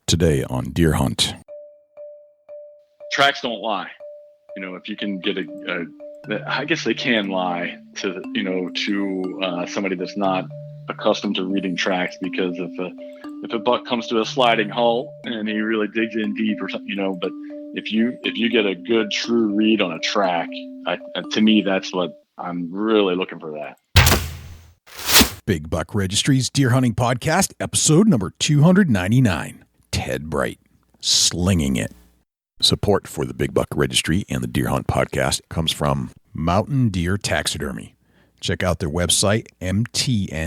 Today on Deer Hunt. Tracks don't lie. If you can get I guess they can lie to somebody that's not accustomed to reading tracks, because if a buck comes to a sliding halt and he really digs in deep or something, but if you get a good true read on a track, to me, that's what I'm really looking for. That Big Buck Registry's Deer Hunting Podcast, episode number 299. Ted Bright, Slinging It. Support for the Big Buck Registry and the Deer Hunt Podcast comes from Mountain Deer Taxidermy. Check out their website, mtn-deer.com,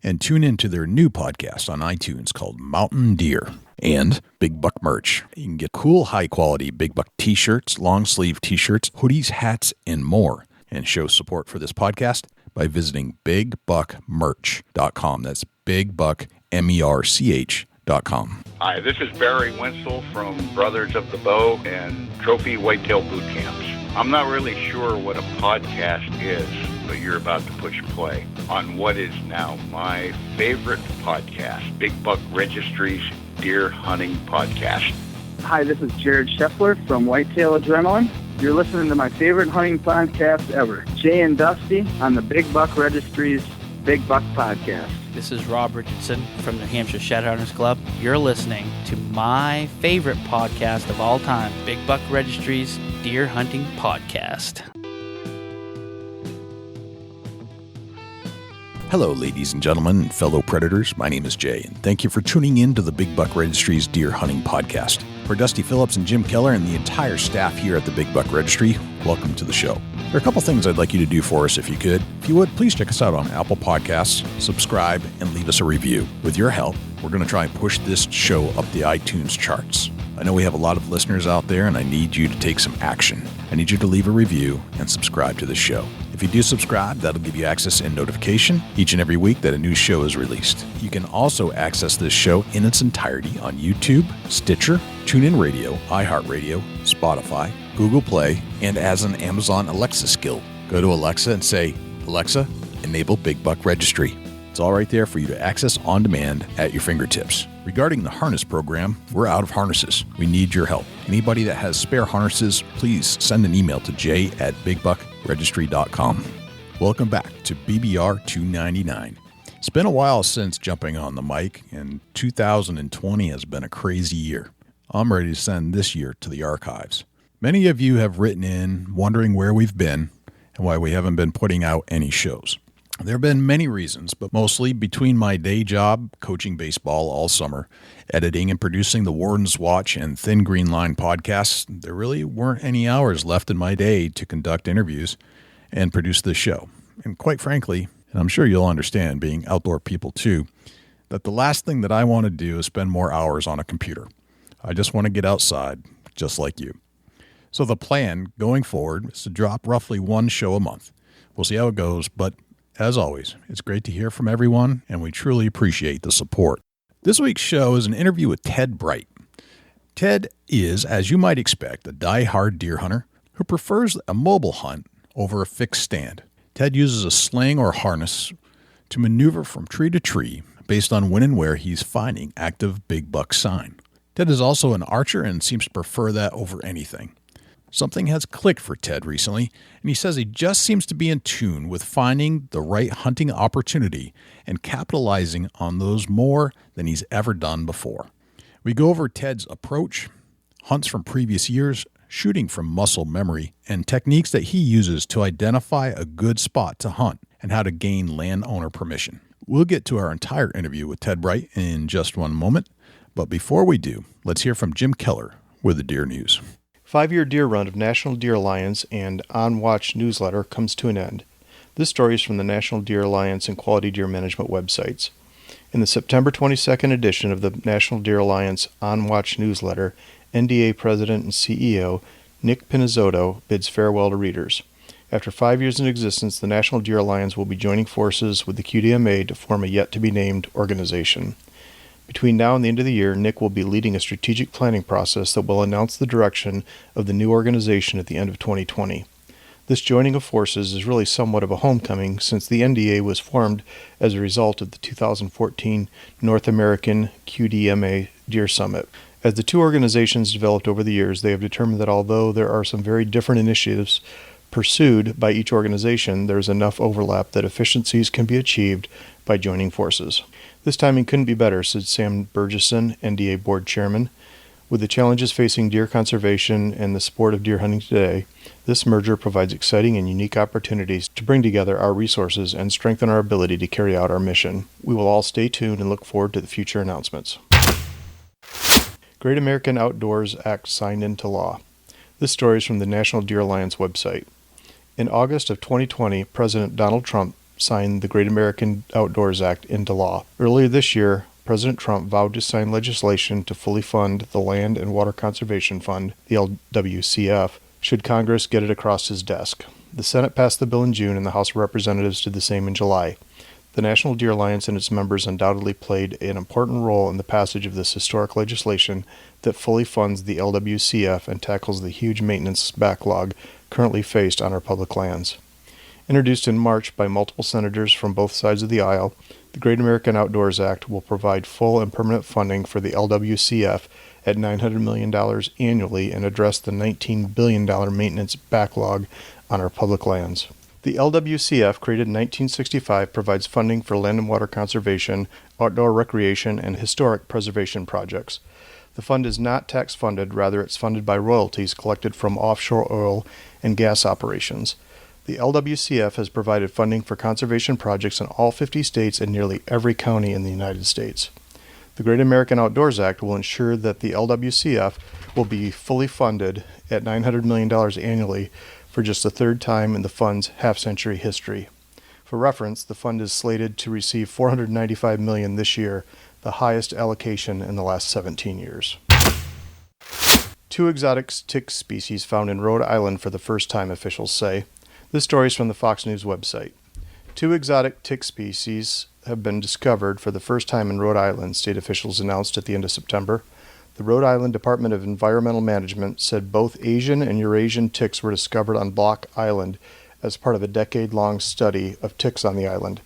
and tune into their new podcast on iTunes called Mountain Deer. And Big Buck merch. You can get cool, high-quality Big Buck t-shirts, long-sleeve t-shirts, hoodies, hats, and more. And show support for this podcast by visiting bigbuckmerch.com. That's bigbuckmerch.com. Hi, this is Barry Wenzel from Brothers of the Bow and Trophy Whitetail Boot Camps. I'm not really sure what a podcast is, but you're about to push play on what is now my favorite podcast, Big Buck Registry's Deer Hunting Podcast. Hi, this is Jared Scheffler from Whitetail Adrenaline. You're listening to my favorite hunting podcast ever, Jay and Dusty on the Big Buck Registry's Big Buck Podcast. This is Rob Richardson from New Hampshire Shadowhunters Club. You're listening to my favorite podcast of all time, Big Buck Registry's Deer Hunting Podcast. Hello, ladies and gentlemen, and fellow predators. My name is Jay, and thank you for tuning in to the Big Buck Registry's Deer Hunting Podcast. For Dusty Phillips and Jim Keller and the entire staff here at the Big Buck Registry, welcome to the show. There are a couple things I'd like you to do for us if you could. If you would, please check us out on Apple Podcasts, subscribe, and leave us a review. With your help, we're going to try and push this show up the iTunes charts. I know we have a lot of listeners out there, and I need you to take some action. I need you to leave a review and subscribe to the show. If you do subscribe, that'll give you access and notification each and every week that a new show is released. You can also access this show in its entirety on YouTube, Stitcher, TuneIn Radio, iHeartRadio, Spotify, Google Play, and as an Amazon Alexa skill. Go to Alexa and say, Alexa, enable Big Buck Registry. It's all right there for you to access on demand at your fingertips. Regarding the harness program, we're out of harnesses. We need your help. Anybody that has spare harnesses, please send an email to jay@bigbuckregistry.com. Welcome back to BBR 299. It's been a while since jumping on the mic, and 2020 has been a crazy year. I'm ready to send this year to the archives. Many of you have written in wondering where we've been and why we haven't been putting out any shows. There have been many reasons, but mostly between my day job, coaching baseball all summer, editing and producing the Warden's Watch and Thin Green Line podcasts, there really weren't any hours left in my day to conduct interviews and produce this show. And quite frankly, and I'm sure you'll understand, being outdoor people too, that the last thing that I want to do is spend more hours on a computer. I just want to get outside, just like you. So the plan going forward is to drop roughly one show a month. We'll see how it goes, but as always, it's great to hear from everyone, and we truly appreciate the support. This week's show is an interview with Ted Bright. Ted is, as you might expect, a die-hard deer hunter who prefers a mobile hunt over a fixed stand. Ted uses a sling or harness to maneuver from tree to tree based on when and where he's finding active big buck sign. Ted is also an archer and seems to prefer that over anything. Something has clicked for Ted recently, and he says he just seems to be in tune with finding the right hunting opportunity and capitalizing on those more than he's ever done before. We go over Ted's approach, hunts from previous years, shooting from muscle memory, and techniques that he uses to identify a good spot to hunt and how to gain landowner permission. We'll get to our entire interview with Ted Bright in just one moment, but before we do, let's hear from Jim Keller with the Deer News. 5-year deer run of National Deer Alliance and On Watch newsletter comes to an end. This story is from the National Deer Alliance and Quality Deer Management websites. In the September 22nd edition of the National Deer Alliance On Watch newsletter, NDA President and CEO Nick Pinizzotto bids farewell to readers. After 5 years in existence, the National Deer Alliance will be joining forces with the QDMA to form a yet-to-be-named organization. Between now and the end of the year, Nick will be leading a strategic planning process that will announce the direction of the new organization at the end of 2020. This joining of forces is really somewhat of a homecoming since the NDA was formed as a result of the 2014 North American QDMA Deer Summit. As the two organizations developed over the years, they have determined that although there are some very different initiatives pursued by each organization, there is enough overlap that efficiencies can be achieved by joining forces. This timing couldn't be better, said Sam Burgesson, NDA Board Chairman. With the challenges facing deer conservation and the sport of deer hunting today, this merger provides exciting and unique opportunities to bring together our resources and strengthen our ability to carry out our mission. We will all stay tuned and look forward to the future announcements. Great American Outdoors Act signed into law. This story is from the National Deer Alliance website. In August of 2020, President Donald Trump signed the Great American Outdoors Act into law. Earlier this year, President Trump vowed to sign legislation to fully fund the Land and Water Conservation Fund, the LWCF, should Congress get it across his desk. The Senate passed the bill in June and the House of Representatives did the same in July. The National Deer Alliance and its members undoubtedly played an important role in the passage of this historic legislation that fully funds the LWCF and tackles the huge maintenance backlog currently faced on our public lands. Introduced in March by multiple senators from both sides of the aisle, the Great American Outdoors Act will provide full and permanent funding for the LWCF at $900 million annually and address the $19 billion maintenance backlog on our public lands. The LWCF, created in 1965, provides funding for land and water conservation, outdoor recreation, and historic preservation projects. The fund is not tax-funded, rather it's funded by royalties collected from offshore oil and gas operations. The LWCF has provided funding for conservation projects in all 50 states and nearly every county in the United States. The Great American Outdoors Act will ensure that the LWCF will be fully funded at $900 million annually for just the third time in the fund's half-century history. For reference, the fund is slated to receive $495 million this year, the highest allocation in the last 17 years. 2 exotic tick species found in Rhode Island for the first time, officials say. This story is from the Fox News website. 2 exotic tick species have been discovered for the first time in Rhode Island, state officials announced at the end of September. The Rhode Island Department of Environmental Management said both Asian and Eurasian ticks were discovered on Block Island as part of a decade-long study of ticks on the island.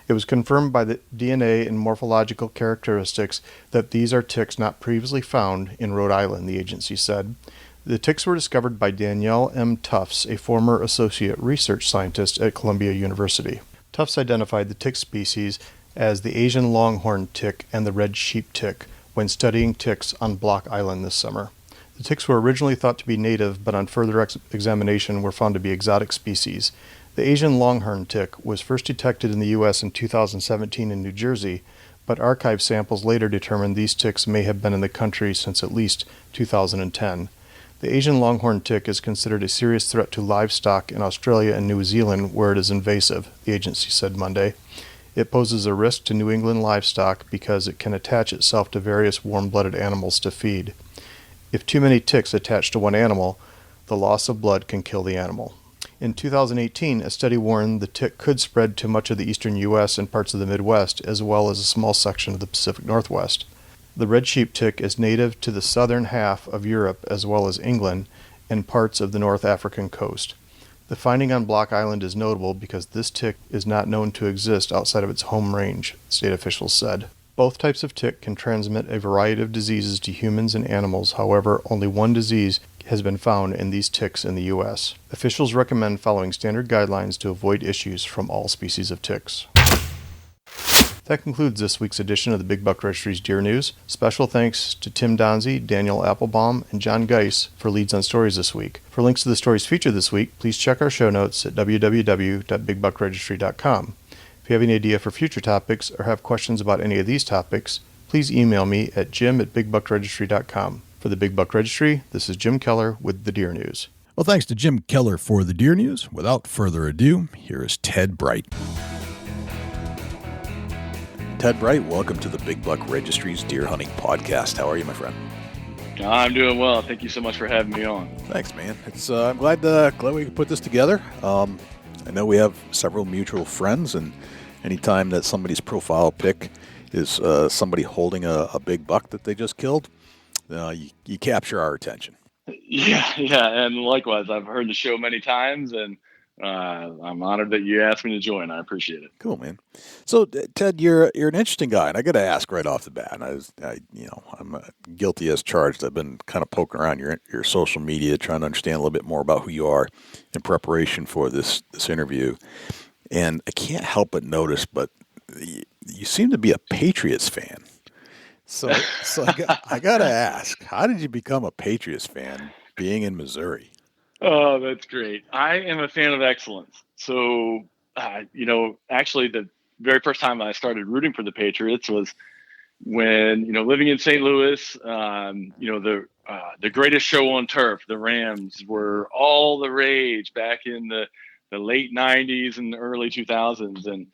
It was confirmed by the DNA and morphological characteristics that these are ticks not previously found in Rhode Island, the agency said. The ticks were discovered by Danielle M. Tufts, a former associate research scientist at Columbia University. Tufts identified the tick species as the Asian longhorn tick and the red sheep tick when studying ticks on Block Island this summer. The ticks were originally thought to be native, but on further examination were found to be exotic species. The Asian longhorn tick was first detected in the U.S. in 2017 in New Jersey, but archive samples later determined these ticks may have been in the country since at least 2010. The Asian longhorn tick is considered a serious threat to livestock in Australia and New Zealand, where it is invasive, the agency said Monday. It poses a risk to New England livestock because it can attach itself to various warm-blooded animals to feed. If too many ticks attach to one animal, the loss of blood can kill the animal. In 2018, a study warned the tick could spread to much of the eastern U.S. and parts of the Midwest, as well as a small section of the Pacific Northwest. The red sheep tick is native to the southern half of Europe as well as England and parts of the North African coast. The finding on Block Island is notable because this tick is not known to exist outside of its home range, state officials said. Both types of tick can transmit a variety of diseases to humans and animals. However, only one disease has been found in these ticks in the U.S. Officials recommend following standard guidelines to avoid issues from all species of ticks. That concludes this week's edition of the Big Buck Registry's Deer News. Special thanks to Tim Donzie, Daniel Applebaum, and John Geis for leads on stories this week. For links to the stories featured this week, please check our show notes at www.bigbuckregistry.com. If you have any idea for future topics or have questions about any of these topics, please email me at jim@bigbuckregistry.com. For the Big Buck Registry, this is Jim Keller with the Deer News. Well, thanks to Jim Keller for the Deer News. Without further ado, here is Ted Bright. Ted Bright, welcome to the Big Buck Registry's Deer Hunting Podcast. How are you, my friend? I'm doing well. Thank you so much for having me on. Thanks, man. It's I'm glad we could put this together. I know we have several mutual friends, and anytime that somebody's profile pic is somebody holding a big buck that they just killed, you capture our attention. Yeah, and likewise, I've heard the show many times, and I'm honored that you asked me to join. I appreciate it. Cool, man. So, Ted, you're an interesting guy, and I got to ask right off the bat. And I'm guilty as charged. I've been kind of poking around your social media, trying to understand a little bit more about who you are in preparation for this interview. And I can't help but notice, but you seem to be a Patriots fan. So I got to ask, how did you become a Patriots fan being in Missouri? Oh, that's great. I am a fan of excellence. So, actually, the very first time I started rooting for the Patriots was when, living in St. Louis, the greatest show on turf, the Rams, were all the rage back in the late 90s and the early 2000s. And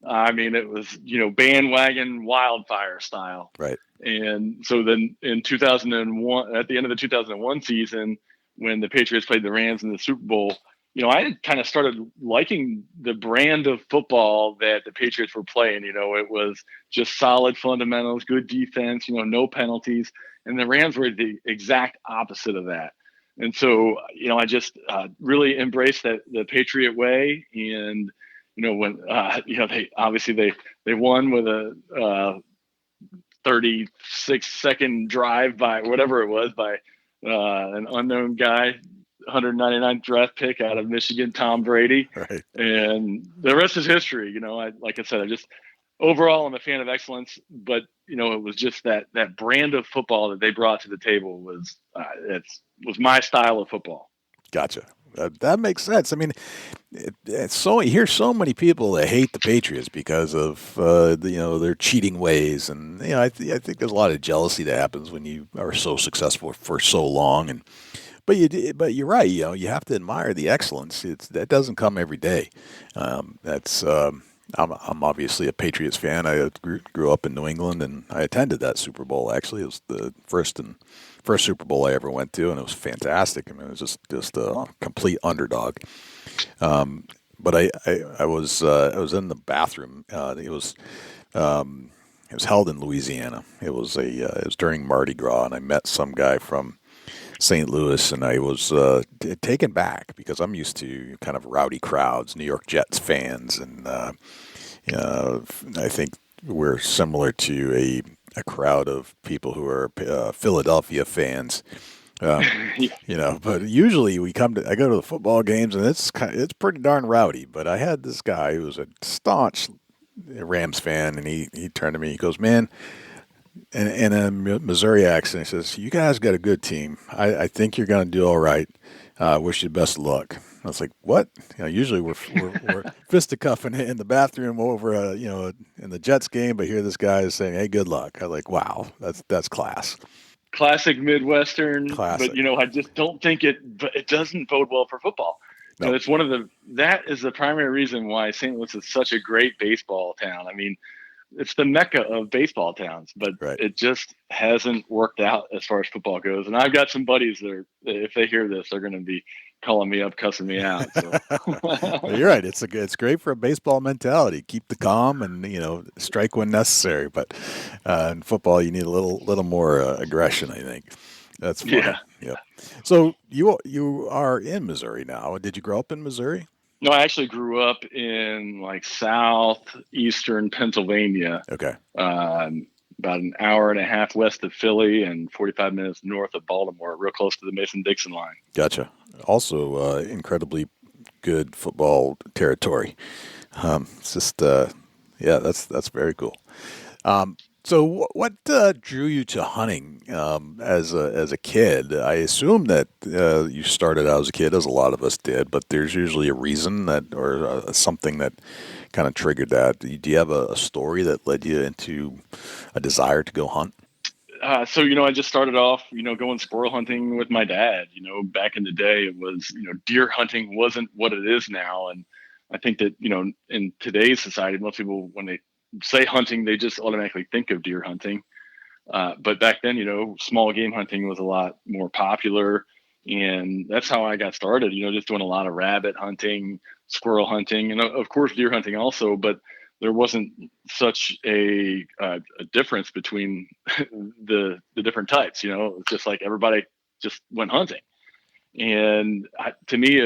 I mean, it was, bandwagon wildfire style. Right. And so then in 2001, at the end of the 2001 season, when the Patriots played the Rams in the Super Bowl, I had kind of started liking the brand of football that the Patriots were playing. It was just solid fundamentals, good defense, no penalties. And the Rams were the exact opposite of that. And so, I just really embraced the Patriot way. And, when, they won with a 36-second drive by whatever it was by an unknown guy, 199th draft pick out of Michigan, Tom Brady. Right. And the rest is history. Like I said, overall, I'm a fan of excellence, but it was just that brand of football that they brought to the table was my style of football. Gotcha. That makes sense. I mean, you hear so many people that hate the Patriots because of their cheating ways, and I think there's a lot of jealousy that happens when you are so successful for so long. But you're right. You have to admire the excellence. That doesn't come every day. I'm obviously a Patriots fan. I grew up in New England, and I attended that Super Bowl. Actually, it was the first Super Bowl I ever went to, and it was fantastic. I mean, it was just a complete underdog. But I was in the bathroom. It was held in Louisiana. It was during Mardi Gras, and I met some guy from St. Louis, and I was taken back because I'm used to kind of rowdy crowds, New York Jets fans, and I think we're similar to a crowd of people who are Philadelphia fans. But usually I go to the football games, and it's pretty darn rowdy. But I had this guy who was a staunch Rams fan, and he turned to me, he goes, "Man," in a Missouri accent, he says, "You guys got a good team. I think you're going to do all right. Wish you the best of luck." I was like, "What?" Usually we're fisticuffing in the bathroom over in the Jets game, but here this guy is saying, "Hey, good luck." I'm like, "Wow, that's class." Classic Midwestern. Classic. But I just don't think it doesn't bode well for football. No. It's that is the primary reason why St. Louis is such a great baseball town. I mean, it's the mecca of baseball towns, but Right. It just hasn't worked out as far as football goes. And I've got some buddies that if they hear this, they're going to be calling me up, cussing me out. So. Well, you're right. It's great for a baseball mentality. Keep the calm and strike when necessary. But in football, you need a little more aggression, I think. That's fun. Yeah. So you are in Missouri now. Did you grow up in Missouri? No, I actually grew up in southeastern Pennsylvania. Okay. About an hour and a half west of Philly and 45 minutes north of Baltimore, real close to the Mason-Dixon line. Gotcha. Also, incredibly good football territory. It's just, that's very cool. So what drew you to hunting as a kid? I assume that you started out as a kid, as a lot of us did, but there's usually a reason or something that kind of triggered that. Do you have a story that led you into a desire to go hunt? So I just started off, going squirrel hunting with my dad. Back in the day, it was, deer hunting wasn't what it is now. And I think that, in today's society, most people, when they say hunting, they just automatically think of deer hunting. But back then, small game hunting was a lot more popular. And that's how I got started, just doing a lot of rabbit hunting, squirrel hunting, and of course deer hunting also. But there wasn't such a difference between the different types. It's just like everybody just went hunting. And to me,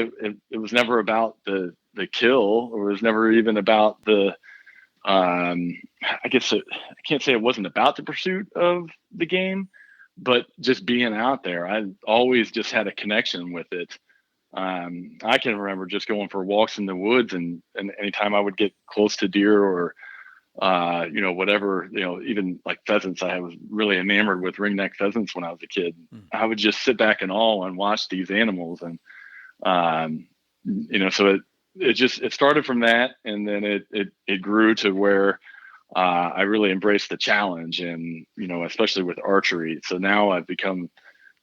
it was never about the kill, or it was never even about the, I guess I can't say it wasn't about the pursuit of the game, but just being out there. I always just had a connection with it. I can remember just going for walks in the woods, and anytime I would get close to deer or, whatever, even like pheasants, I was really enamored with ringneck pheasants when I was a kid. I would just sit back in awe and watch these animals. And, so it started from that. And then it grew to where, I really embraced the challenge, and, especially with archery. So now I've become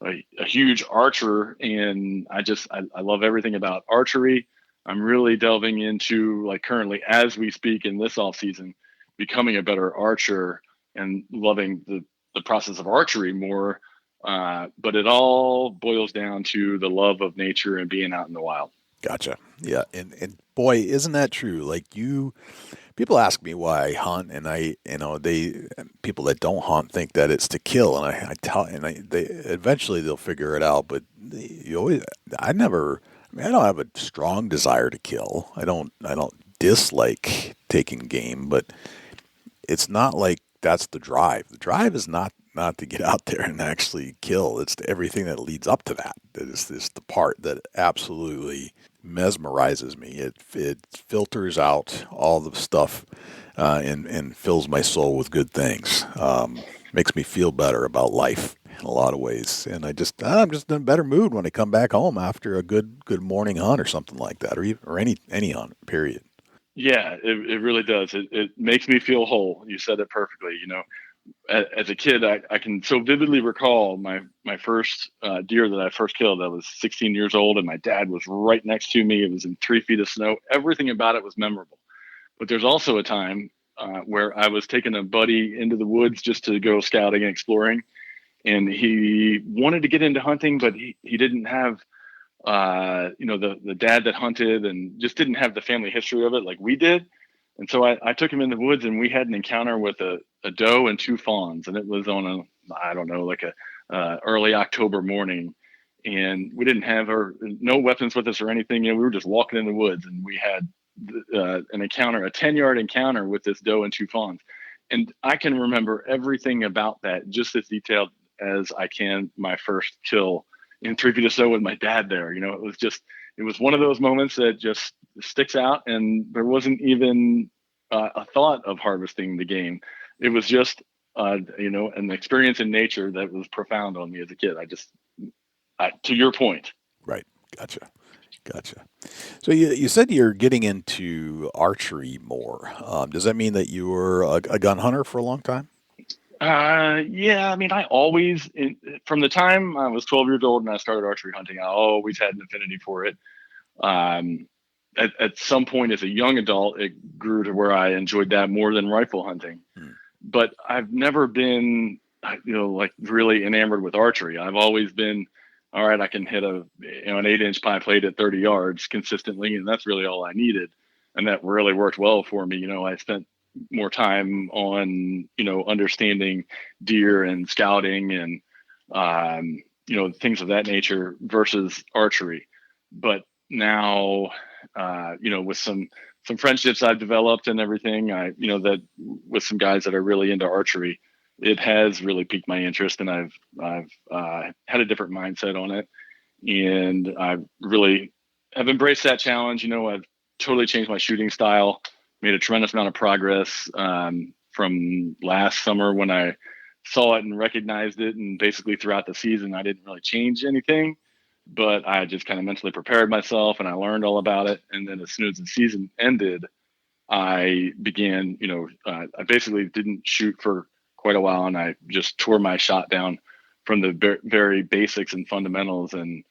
a huge archer, and I love everything about archery. I'm really delving into, like, currently as we speak in this off season, becoming a better archer and loving the process of archery more. But it all boils down to the love of nature and being out in the wild. Gotcha. Yeah. And boy, isn't that true? Like, people ask me why I hunt, and people that don't hunt think that it's to kill. And they eventually they'll figure it out. But I don't have a strong desire to kill. I don't dislike taking game, but it's not like that's the drive. The drive is not to get out there and actually kill. It's everything that leads up to that. That is the part that absolutely mesmerizes me. It filters out all the stuff and fills my soul with good things. Makes me feel better about life in a lot of ways. And I'm just in a better mood when I come back home after a good morning hunt or something like that, or any hunt, period. Yeah, it really does. It makes me feel whole. You said it perfectly. As a kid, I can so vividly recall my first deer that I first killed. I was 16 years old, and my dad was right next to me. It was in 3 feet of snow. Everything about it was memorable. But there's also a time where I was taking a buddy into the woods just to go scouting and exploring, and he wanted to get into hunting, but he didn't have the dad that hunted, and just didn't have the family history of it like we did. And so I took him in the woods, and we had an encounter with a doe and 2 fawns, and it was on a early October morning, and we didn't have no weapons with us or anything. We were just walking in the woods, and we had an encounter, a 10-yard encounter with this doe and 2 fawns. And I can remember everything about that just as detailed as I can my first kill in 3 feet of snow with my dad there. It was one of those moments that just sticks out, and there wasn't even a thought of harvesting the game. It was just, an experience in nature that was profound on me as a kid. To your point. Right. Gotcha. So you said you're getting into archery more. Does that mean that you were a gun hunter for a long time? Yeah. I mean, I always, from the time I was 12 years old and I started archery hunting, I always had an affinity for it. At some point as a young adult, it grew to where I enjoyed that more than rifle hunting. But I've never been, really enamored with archery. I've always been, all right, I can hit an 8-inch pie plate at 30 yards consistently, and that's really all I needed. And that really worked well for me. I spent more time on, understanding deer and scouting and, things of that nature versus archery. But now, with some friendships I've developed and everything, that with some guys that are really into archery, it has really piqued my interest, and I've had a different mindset on it, and I really have embraced that challenge. I've totally changed my shooting style, made a tremendous amount of progress from last summer when I saw it and recognized it, and basically throughout the season I didn't really change anything, but I just kind of mentally prepared myself and I learned all about it. And then as soon as the season ended, I began, I basically didn't shoot for quite a while, and I just tore my shot down from the very basics and fundamentals and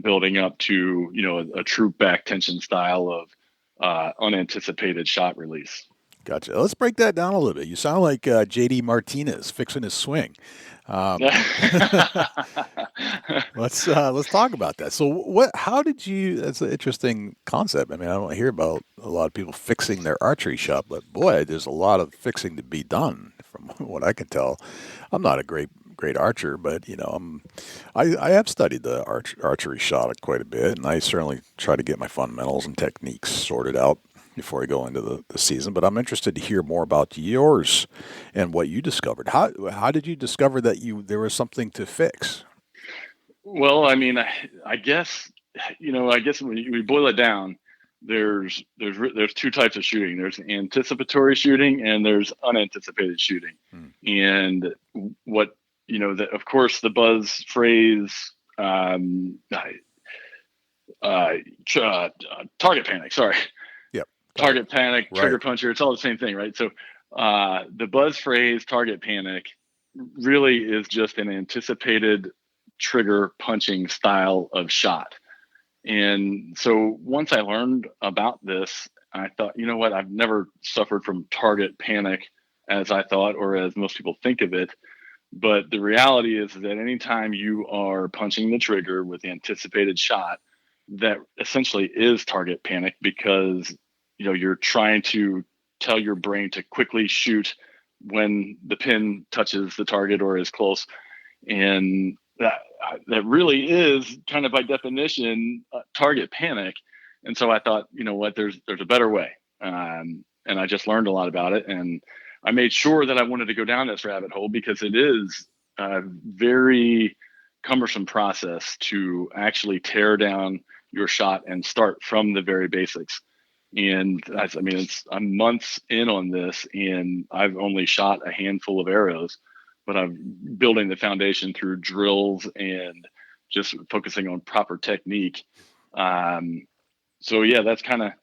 building up to, a troop back tension style of unanticipated shot release. Gotcha. Let's break that down a little bit. You sound like JD Martinez fixing his swing. Let's talk about that. So how did you, that's an interesting concept. I mean, I don't hear about a lot of people fixing their archery shot, but boy, there's a lot of fixing to be done from what I can tell. I'm not a great great archer, but I have studied the archery shot quite a bit, and I certainly try to get my fundamentals and techniques sorted out before I go into the season. But I'm interested to hear more about yours and what you discovered. How did you discover that there was something to fix? Well, I mean, I guess when we boil it down, there's two types of shooting. There's anticipatory shooting and there's unanticipated shooting. And what of course the buzz phrase, target panic. Sorry. Yep. Target panic, trigger Right. puncher. It's all the same thing, right? So the buzz phrase target panic really is just an anticipated trigger punching style of shot. And so once I learned about this, I thought, you know what, I've never suffered from target panic as I thought, or as most people think of it. But the reality is that anytime you are punching the trigger with the anticipated shot, that essentially is target panic, because you're trying to tell your brain to quickly shoot when the pin touches the target or is close. And that really is kind of by definition target panic. And so I thought, you know what, there's a better way. And I just learned a lot about it. And I made sure that I wanted to go down this rabbit hole, because it is a very cumbersome process to actually tear down your shot and start from the very basics. And I'm months in on this, and I've only shot a handful of arrows, but I'm building the foundation through drills and just focusing on proper technique. So yeah, that's kind of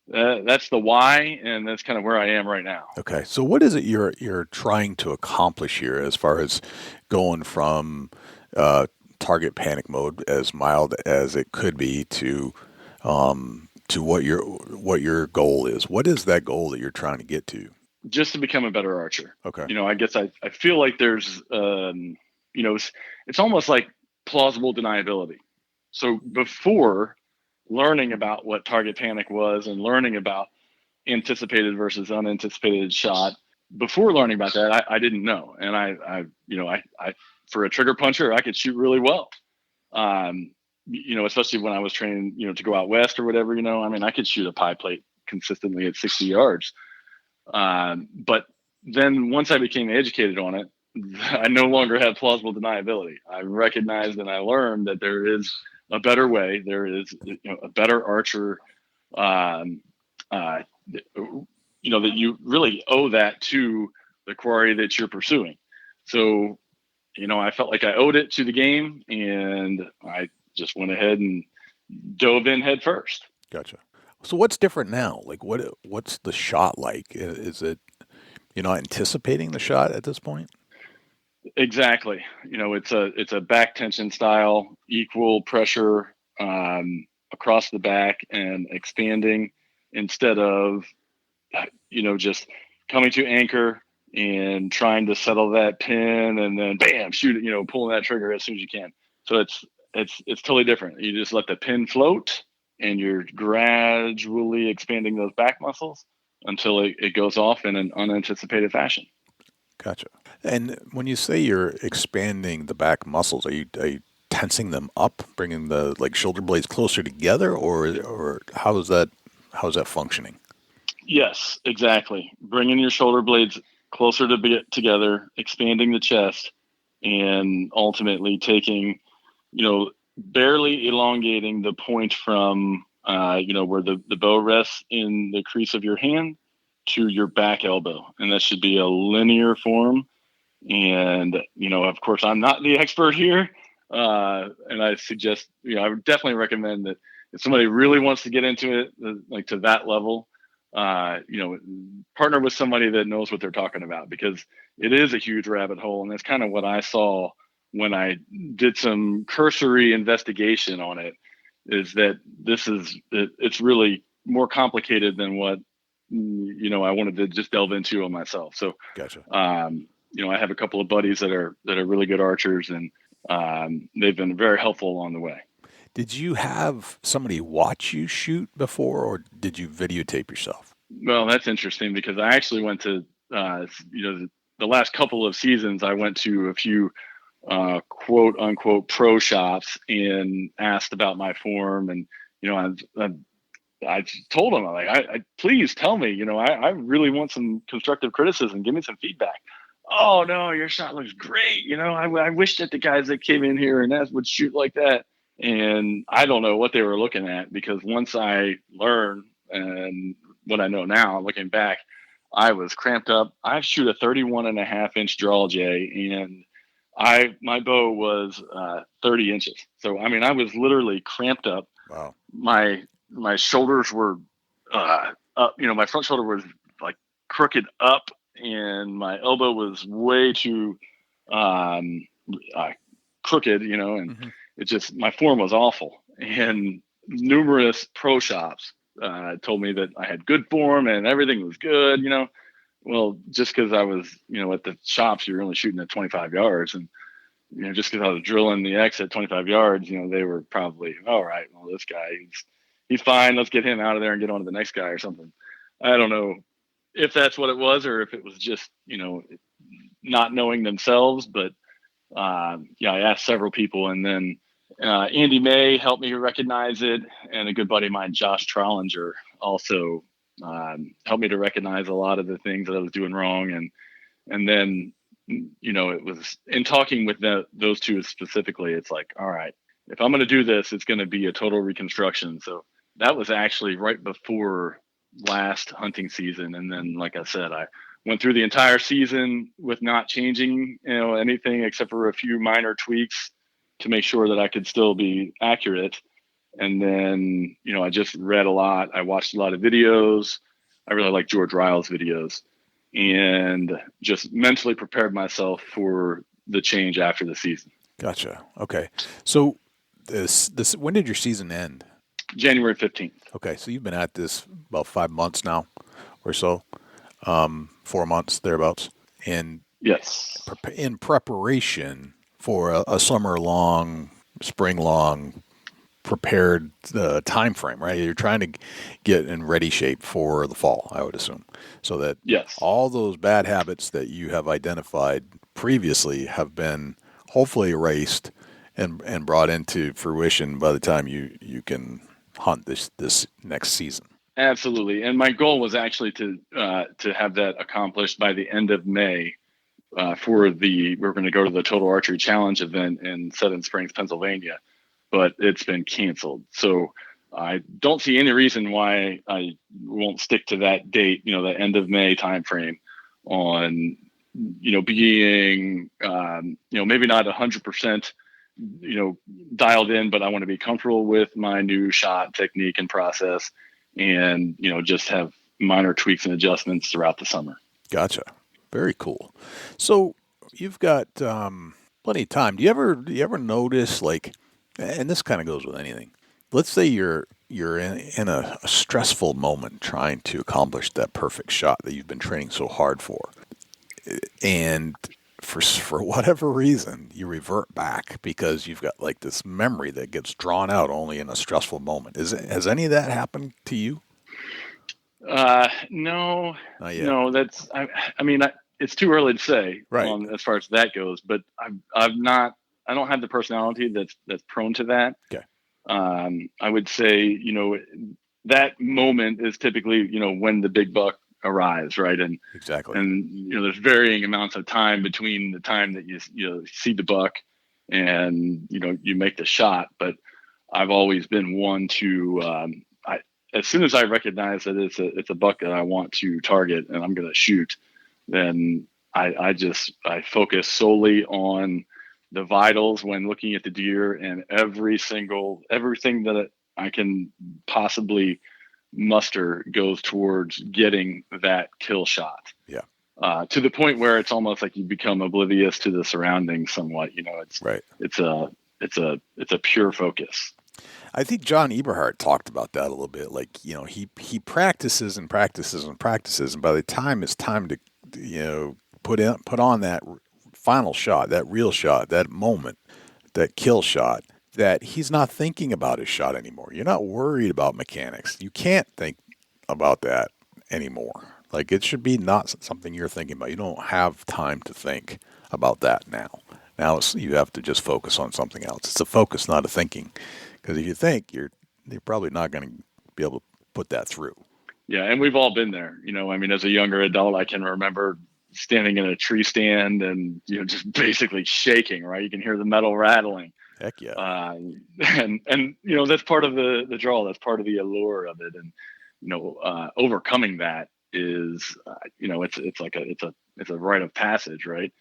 that's the why, and that's kind of where I am right now. Okay, so what is it you're trying to accomplish here, as far as going from target panic mode, as mild as it could be, to what your goal is? What is that goal that you're trying to get to? Just to become a better archer. Okay. I guess I feel like there's, it's almost like plausible deniability. So before learning about what target panic was and learning about anticipated versus unanticipated shot, before learning about that, I didn't know. And I for a trigger puncher, I could shoot really well. Especially when I was training, to go out west or whatever, I could shoot a pie plate consistently at 60 yards. But then once I became educated on it, I no longer have plausible deniability. I recognized and I learned that there is a better way. There is, a better archer, that you really owe that to the quarry that you're pursuing. So, I felt like I owed it to the game, and I just went ahead and dove in head first. Gotcha. So what's different now? Like what's the shot like? Is it, anticipating the shot at this point? Exactly. It's a back tension style, equal pressure across the back and expanding, instead of, just coming to anchor and trying to settle that pin and then bam, shoot it, pulling that trigger as soon as you can. So it's totally different. You just let the pin float, and you're gradually expanding those back muscles until it goes off in an unanticipated fashion. Gotcha. And when you say you're expanding the back muscles, are you tensing them up, bringing the shoulder blades closer together, or how is that functioning? Yes, exactly. Bringing your shoulder blades closer together, expanding the chest, and ultimately taking, barely elongating the point from, where the bow rests in the crease of your hand to your back elbow. And that should be a linear form. And, of course, I'm not the expert here. And I suggest, I would definitely recommend that if somebody really wants to get into it, to that level, partner with somebody that knows what they're talking about, because it is a huge rabbit hole. And that's kind of what I saw when I did some cursory investigation on it, is that it's really more complicated than what, I wanted to just delve into on myself. So, Gotcha. I have a couple of buddies that are really good archers, and they've been very helpful along the way. Did you have somebody watch you shoot before, or did you videotape yourself? Well, that's interesting, because I actually went to, the last couple of seasons, I went to a few quote unquote pro shops and asked about my form. And, I told him, I please tell me, I really want some constructive criticism. Give me some feedback. Oh no, your shot looks great. I wish that the guys that came in here and that would shoot like that. And I don't know what they were looking at, because once I learned and what I know now, looking back, I was cramped up. I shoot a 31.5-inch draw, Jay, and my bow was 30 inches. So, I mean, I was literally cramped up. Wow. My shoulders were up, my front shoulder was like crooked up, and my elbow was way too crooked, and it just, my form was awful. And numerous pro shops told me that I had good form and everything was good, Well, just because I was, at the shops, you're only shooting at 25 yards. And, just because I was drilling the X at 25 yards, they were probably, all right, well, this guy, he's fine. Let's get him out of there and get on to the next guy or something. I don't know if that's what it was, or if it was just, not knowing themselves. But I asked several people, and then Andy May helped me recognize it. And a good buddy of mine, Josh Trollinger, also helped me to recognize a lot of the things that I was doing wrong. And then, it was in talking with those two specifically, it's like, all right, if I'm going to do this, it's going to be a total reconstruction. So that was actually right before last hunting season. And then, like I said, I went through the entire season with not changing, anything except for a few minor tweaks to make sure that I could still be accurate. And then, I just read a lot. I watched a lot of videos. I really like George Ryle's videos, and just mentally prepared myself for the change after the season. Gotcha. Okay. So this when did your season end? January 15th. Okay. So you've been at this about 5 months now or so, 4 months, thereabouts. And yes, in preparation for a summer-long, spring-long prepared time frame, right? You're trying to get in ready shape for the fall, I would assume, so that yes, all those bad habits that you have identified previously have been hopefully erased and brought into fruition by the time you can hunt this next season. Absolutely. And my goal was actually to have that accomplished by the end of May. We're going to go to the Total Archery Challenge event in Seven Springs, Pennsylvania, but it's been canceled. So I don't see any reason why I won't stick to that date, the end of May timeframe on, being, maybe not 100%, dialed in, but I want to be comfortable with my new shot technique and process, and, just have minor tweaks and adjustments throughout the summer. Gotcha. Very cool. So you've got plenty of time. Do you ever notice, like, and this kind of goes with anything. Let's say you're in a stressful moment trying to accomplish that perfect shot that you've been training so hard for, and for whatever reason you revert back because you've got like this memory that gets drawn out only in a stressful moment. Has any of that happened to you? No, not yet. No. That's it's too early to say, right, as far as that goes. But I don't have the personality that's prone to that. Okay. I would say, that moment is typically, when the big buck arrives, right? And exactly. And, there's varying amounts of time between the time that you see the buck and, you make the shot. But I've always been one to, as soon as I recognize that it's a buck that I want to target and I'm going to shoot, then I focus solely on the vitals when looking at the deer, and everything that I can possibly muster goes towards getting that kill shot. Yeah. To the point where it's almost like you become oblivious to the surroundings somewhat. It's right. It's a pure focus. I think John Eberhart talked about that a little bit. Like, he practices and practices and practices, and by the time it's time to, put on that final shot, that real shot, that moment, that kill shot, that he's not thinking about his shot anymore. You're not worried about mechanics. You can't think about that anymore. Like, it should be not something you're thinking about. You don't have time to think about that now. Now you have to just focus on something else. It's a focus, not a thinking. Because if you think, you're probably not going to be able to put that through. Yeah, and we've all been there. I mean, as a younger adult, I can remember standing in a tree stand and just basically shaking. Right, you can hear the metal rattling. Heck yeah. And that's part of the draw. That's part of the allure of it. And overcoming that is it's a rite of passage, right?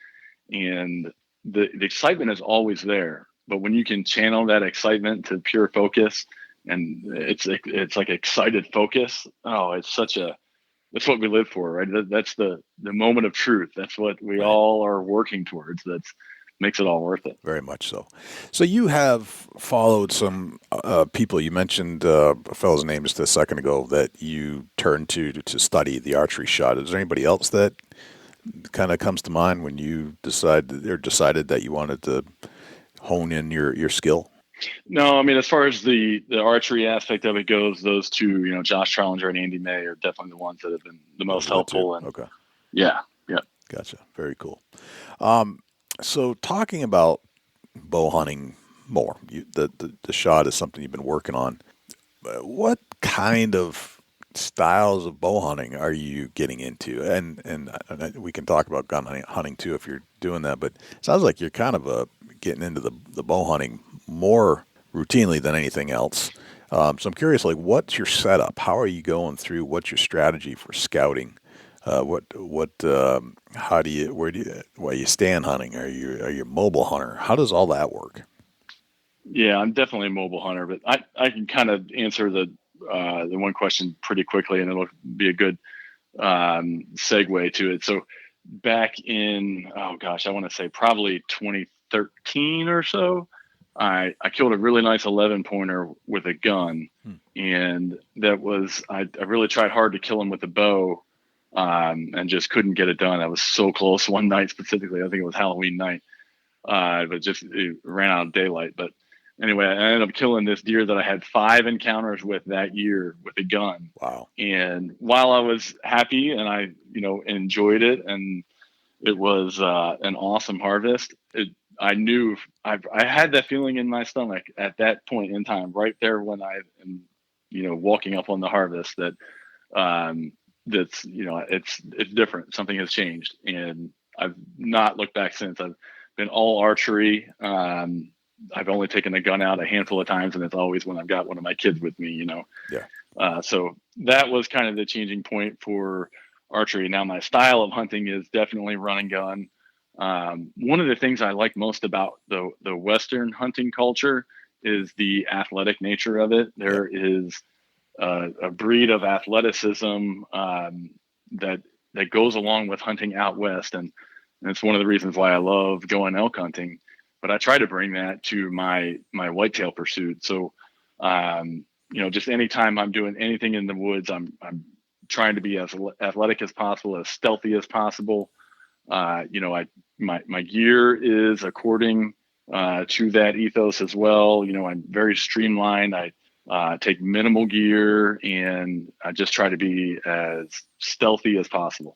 And the excitement is always there. But when you can channel that excitement to pure focus, and it's like excited focus. Oh, that's what we live for, right? That's the moment of truth. That's what we all are working towards. That's makes it all worth it. Very much so. So you have followed some people. You mentioned a fellow's name just a second ago that you turned to study the archery shot. Is there anybody else that kind of comes to mind when you decided that you wanted to hone in your skill? No, I mean, as far as the archery aspect of it goes, those two, Josh Trollinger and Andy May, are definitely the ones that have been the most helpful. And okay. Yeah. Gotcha. Very cool. So talking about bow hunting more, the shot is something you've been working on. What kind of styles of bow hunting are you getting into? And we can talk about gun hunting too if you're doing that, but it sounds like you're kind of getting into the bow hunting more routinely than anything else. So I'm curious, like, what's your setup? How are you going through? What's your strategy for scouting? Where you stand hunting? Are you a mobile hunter? How does all that work? Yeah, I'm definitely a mobile hunter, but I can kind of answer the one question pretty quickly, and it'll be a good segue to it. So back in, I want to say probably 2013 or so, I killed a really nice 11-pointer with a gun, and that was I really tried hard to kill him with a bow. And just couldn't get it done. I was so close one night specifically. I think it was Halloween night, but just it ran out of daylight. But anyway, I ended up killing this deer that I had 5 encounters with that year with a gun. Wow! And while I was happy and I, enjoyed it, and it was an awesome harvest, I knew I had that feeling in my stomach at that point in time, right there when I am, walking up on the harvest that. That's it's different. Something has changed, and I've not looked back since. I've been all archery. I've only taken the gun out a handful of times, and it's always when I've got one of my kids with me. Yeah. So that was kind of the changing point for archery. Now my style of hunting is definitely run and gun. One of the things I like most about the Western hunting culture is the athletic nature of it. There is a breed of athleticism that goes along with hunting out west, and it's one of the reasons why I love going elk hunting. But I try to bring that to my whitetail pursuit. So, just anytime I'm doing anything in the woods, I'm trying to be as athletic as possible, as stealthy as possible. My gear is according to that ethos as well. I'm very streamlined. I take minimal gear, and I just try to be as stealthy as possible.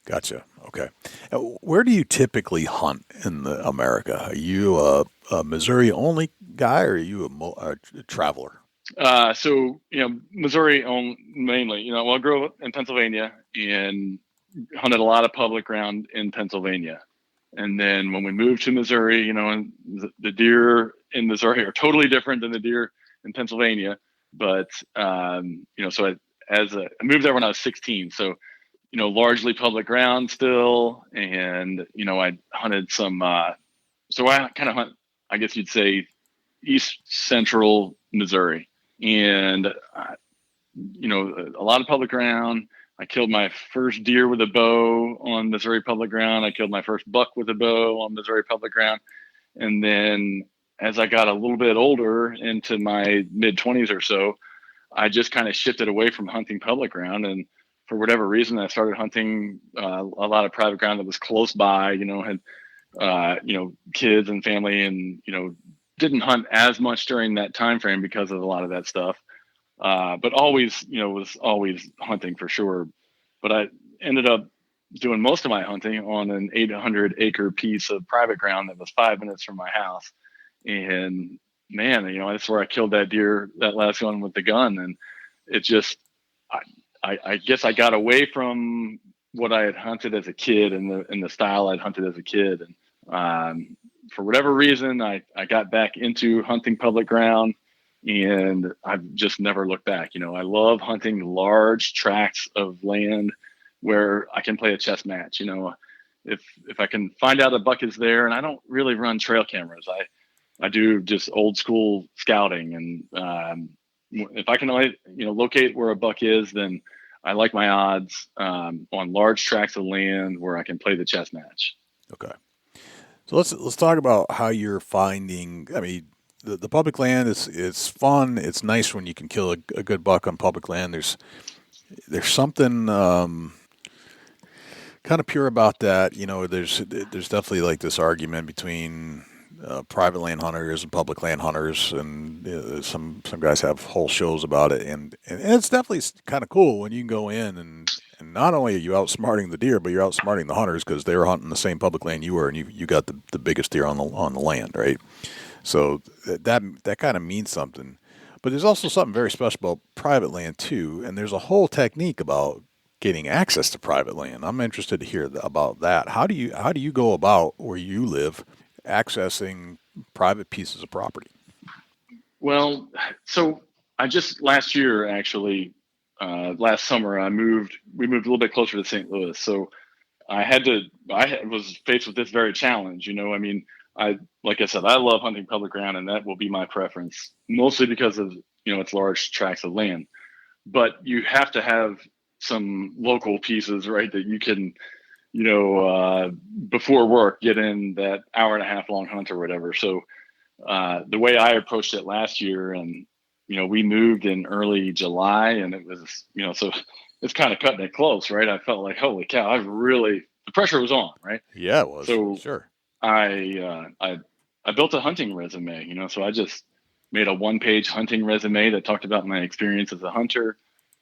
Gotcha. Okay. Where do you typically hunt in America? Are you a Missouri only guy, or are you a traveler? So Missouri mainly. I grew up in Pennsylvania and hunted a lot of public ground in Pennsylvania. And then when we moved to Missouri, and the deer in Missouri are totally different than the deer in Pennsylvania, but so I moved there when I was 16, so largely public ground still, and I hunted some. So I kind of hunt, I guess you'd say, east central Missouri, and a lot of public ground. I killed my first deer with a bow on Missouri public ground. I killed my first buck with a bow on Missouri public ground, and then as I got a little bit older, into my mid-20s or so, I just kind of shifted away from hunting public ground. And for whatever reason, I started hunting a lot of private ground that was close by, had, kids and family, and, didn't hunt as much during that time frame because of a lot of that stuff. But always, was always hunting for sure. But I ended up doing most of my hunting on an 800-acre piece of private ground that was 5 minutes from my house. And man, that's where I killed that deer, that last one with the gun. And it just, I guess I got away from what I had hunted as a kid and the style I'd hunted as a kid. And for whatever reason, I got back into hunting public ground, and I've just never looked back. I love hunting large tracts of land where I can play a chess match. If I can find out a buck is there, and I don't really run trail cameras. I do just old school scouting, and if I can locate where a buck is, then I like my odds on large tracts of land where I can play the chess match. Okay. So let's talk about how you're finding. I mean, the public land is fun. It's nice when you can kill a good buck on public land. There's something kind of pure about that. There's definitely like this argument between private land hunters and public land hunters, and some guys have whole shows about it, and it's definitely kind of cool when you can go in and not only are you outsmarting the deer, but you're outsmarting the hunters because they were hunting the same public land you were, and you got the biggest deer on the land, right? So that kind of means something. But there's also something very special about private land too, and there's a whole technique about getting access to private land. I'm interested to hear about that. How do you go about where you live accessing private pieces of property? Well, so I just last year, actually, last summer, we moved a little bit closer to St. Louis. So I was faced with this very challenge. Like I said, I love hunting public ground, and that will be my preference, mostly because of, it's large tracts of land. But you have to have some local pieces, right, that you can, before work, get in that hour and a half long hunt or whatever. So the way I approached it last year, and we moved in early July, and it was, so it's kind of cutting it close, right? I felt like, holy cow, the pressure was on, right? Yeah, it was. So sure. I built a hunting resume, so I just made a 1-page hunting resume that talked about my experience as a hunter.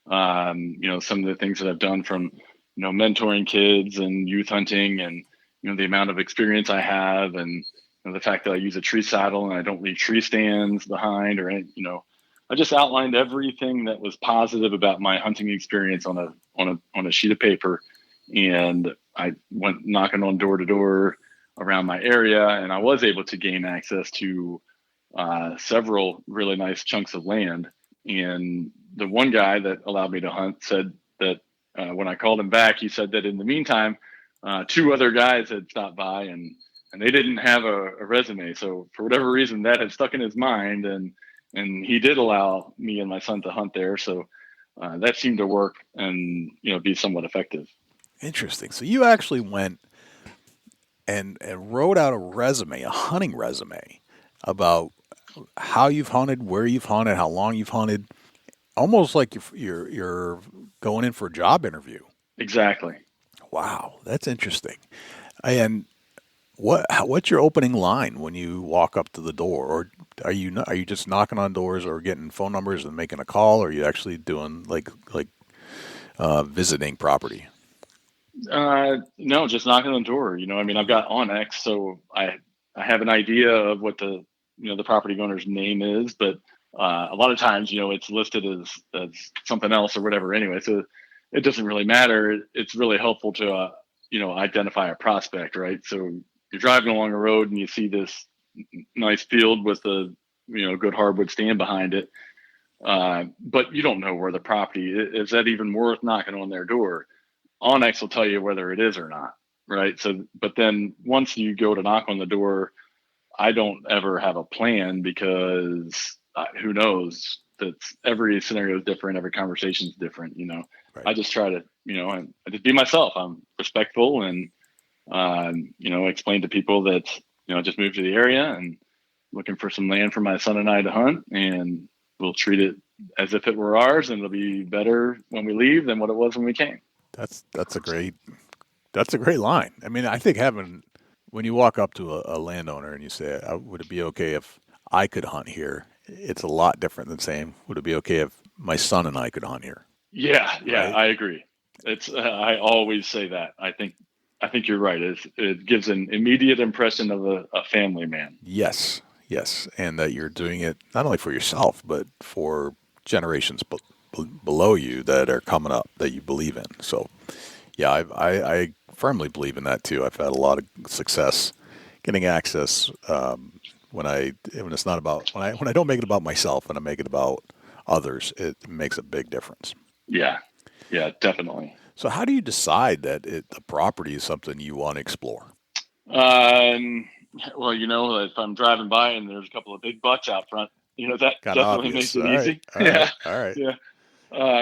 Some of the things that I've done from, mentoring kids and youth hunting, and, the amount of experience I have, and the fact that I use a tree saddle and I don't leave tree stands behind, or I just outlined everything that was positive about my hunting experience on a sheet of paper. And I went knocking on door to door around my area, and I was able to gain access to several really nice chunks of land. And the one guy that allowed me to hunt said that when I called him back, he said that in the meantime, 2 other guys had stopped by, and they didn't have a resume. So for whatever reason, that had stuck in his mind, and he did allow me and my son to hunt there. So that seemed to work and, be somewhat effective. Interesting. So you actually went and wrote out a hunting resume about how you've hunted, where you've hunted, how long you've hunted, almost like you're going in for a job interview. Exactly. Wow, that's interesting. And what's your opening line when you walk up to the door, or are you just knocking on doors or getting phone numbers and making a call, or are you actually doing like visiting property? No, just knocking on the door. I've got Onyx, so I have an idea of what the property owner's name is, but a lot of times, it's listed as something else or whatever anyway. So it doesn't really matter. It's really helpful to, identify a prospect, right? So you're driving along a road and you see this nice field with a, good hardwood stand behind it. But you don't know where the property is. That even worth knocking on their door? Onyx will tell you whether it is or not, right? So, but then once you go to knock on the door, I don't ever have a plan, because who knows? Every scenario is different. Every conversation is different. Right. I just try to, I just be myself. I'm respectful, and, explain to people that, I just moved to the area and looking for some land for my son and I to hunt, and we'll treat it as if it were ours, and it'll be better when we leave than what it was when we came. That's a great line. I mean, I think when you walk up to a landowner and you say, would it be okay if I could hunt here? It's a lot different than saying, would it be okay if my son and I could hunt here? Yeah, right? I agree. I always say that. I think you're right. It gives an immediate impression of a family man. Yes, yes, and that you're doing it not only for yourself but for generations below you that are coming up that you believe in. So, yeah, I firmly believe in that too. I've had a lot of success getting access when it's not about when I don't make it about myself and I make it about others. It makes a big difference. Yeah, definitely. So, how do you decide that the property is something you want to explore? Well, if I'm driving by and there's a couple of big bucks out front, that Kinda definitely obvious. makes it All easy. right. All right. Yeah.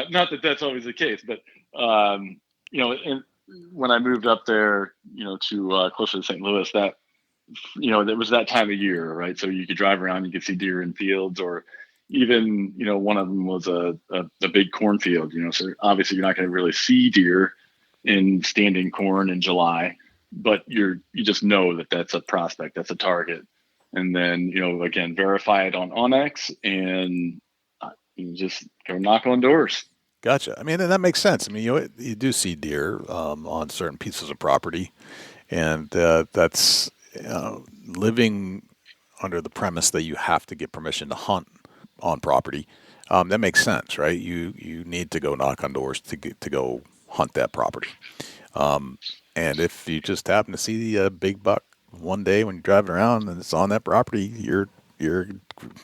Not that that's always the case, but and when I moved up there, to closer to St. Louis, that it was that time of year, right? So you could drive around, you could see deer in fields, or even one of them was a big cornfield. So obviously you're not going to really see deer in standing corn in July, but you just know that that's a prospect, that's a target, and then again verify it on Onyx, and you just go knock on doors. Gotcha. I mean, and that makes sense. I mean, you do see deer on certain pieces of property, and that's living under the premise that you have to get permission to hunt on property. That makes sense, right? You need to go knock on doors to go hunt that property. And if you just happen to see a big buck one day when you're driving around and it's on that property, you're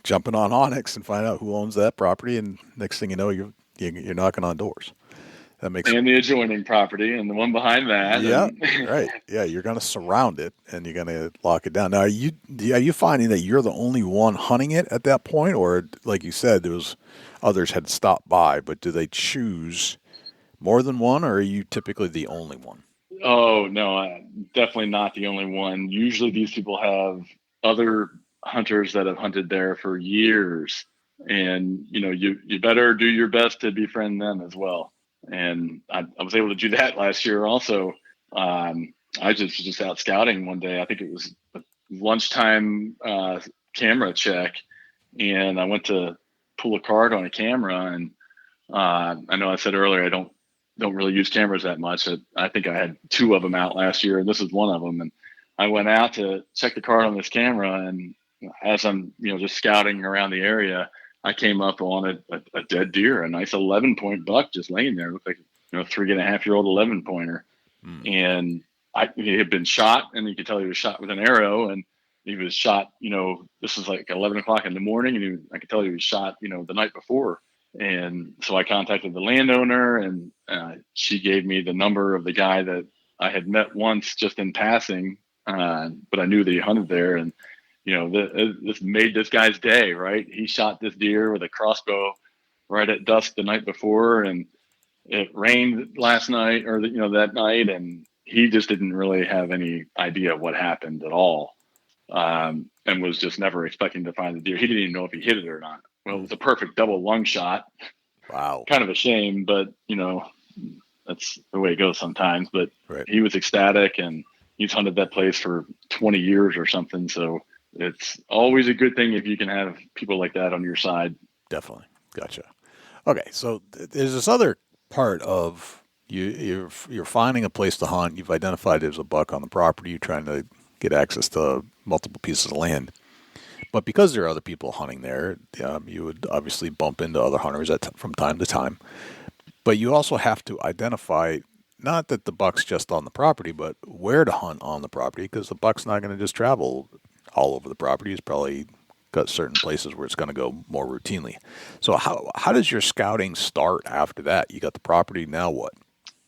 jumping on Onyx and find out who owns that property, and next thing you know, you're knocking on doors. That makes and the adjoining property and the one behind that. Yeah, right. Yeah, you're going to surround it and you're going to lock it down. Now, are you finding that you're the only one hunting it at that point, or like you said, there was others had stopped by, but do they choose more than one, or are you typically the only one? Oh no, definitely not the only one. Usually, these people have other hunters that have hunted there for years, and you better do your best to befriend them as well. And I was able to do that last year also. I just was just out scouting one day. I think it was a lunchtime camera check, and I went to pull a card on a camera. And I know I said earlier I don't really use cameras that much. I think I had 2 of them out last year, and this is one of them. And I went out to check the card on this camera, and as I'm just scouting around the area, I came up on a dead deer, a nice 11-point buck just laying there. It looked like 3.5-year-old 11-pointer. And he had been shot, and you could tell he was shot with an arrow, and he was shot. This was like 11 o'clock in the morning, and I could tell he was shot the night before. And so I contacted the landowner, and she gave me the number of the guy that I had met once just in passing, but I knew that he hunted there. And this made this guy's day, right? He shot this deer with a crossbow right at dusk the night before, and it rained last night or that night, and he just didn't really have any idea what happened at all, and was just never expecting to find the deer. He didn't even know if he hit it or not. Well, it was a perfect double lung shot. Wow. Kind of a shame, but that's the way it goes sometimes. But right. He was ecstatic, and he's hunted that place for 20 years or something. So it's always a good thing if you can have people like that on your side. Definitely. Gotcha. Okay. So there's this other part of you're finding a place to hunt. You've identified there's a buck on the property. You're trying to get access to multiple pieces of land. But because there are other people hunting there, you would obviously bump into other hunters from time to time. But you also have to identify not that the buck's just on the property, but where to hunt on the property, because the buck's not going to just travel all over the property. It's probably got certain places where it's going to go more routinely. So how does your scouting start after that? You got the property, now what?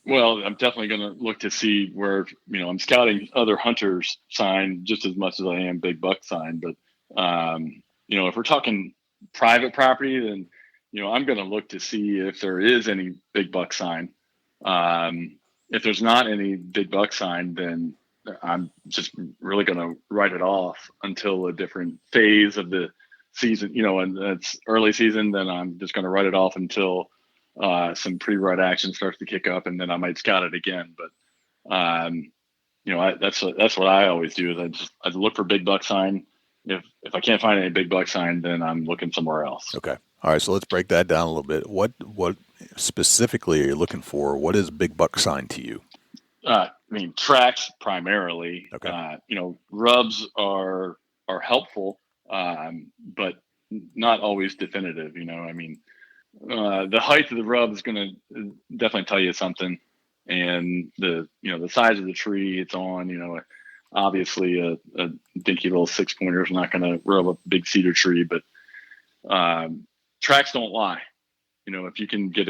Well, I'm definitely going to look to see where, I'm scouting other hunters' sign just as much as I am big buck sign. But, if we're talking private property, then, I'm going to look to see if there is any big buck sign. If there's not any big buck sign, then I'm just really going to write it off until a different phase of the season, and it's early season. Then I'm just going to write it off until some pre-rut action starts to kick up, and then I might scout it again. But that's what I always do is I look for big buck sign. If I can't find any big buck sign, then I'm looking somewhere else. Okay. All right. So let's break that down a little bit. What specifically are you looking for? What is big buck sign to you? I mean, tracks primarily. Okay. Rubs are helpful, but not always definitive. The height of the rub is going to definitely tell you something, and the size of the tree it's on. Obviously a dinky little 6-pointer is not going to rub a big cedar tree, but tracks don't lie. If you can get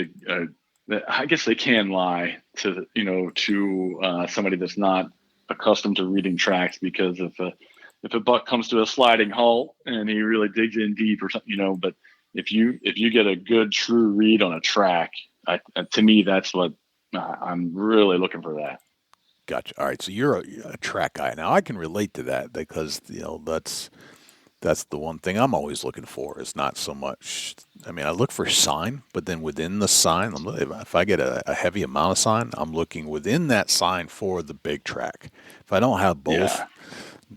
I guess they can lie to somebody that's not accustomed to reading tracks, because if a buck comes to a sliding halt and he really digs in deep or something, but if you get a good true read on a track, to me that's what I'm really looking for. That. Gotcha. All right, so you're a track guy. Now I can relate to that because that's the one thing I'm always looking for. Is not so much. I mean, I look for sign, but then within the sign, if I get a heavy amount of sign, I'm looking within that sign for the big track. If I don't have both,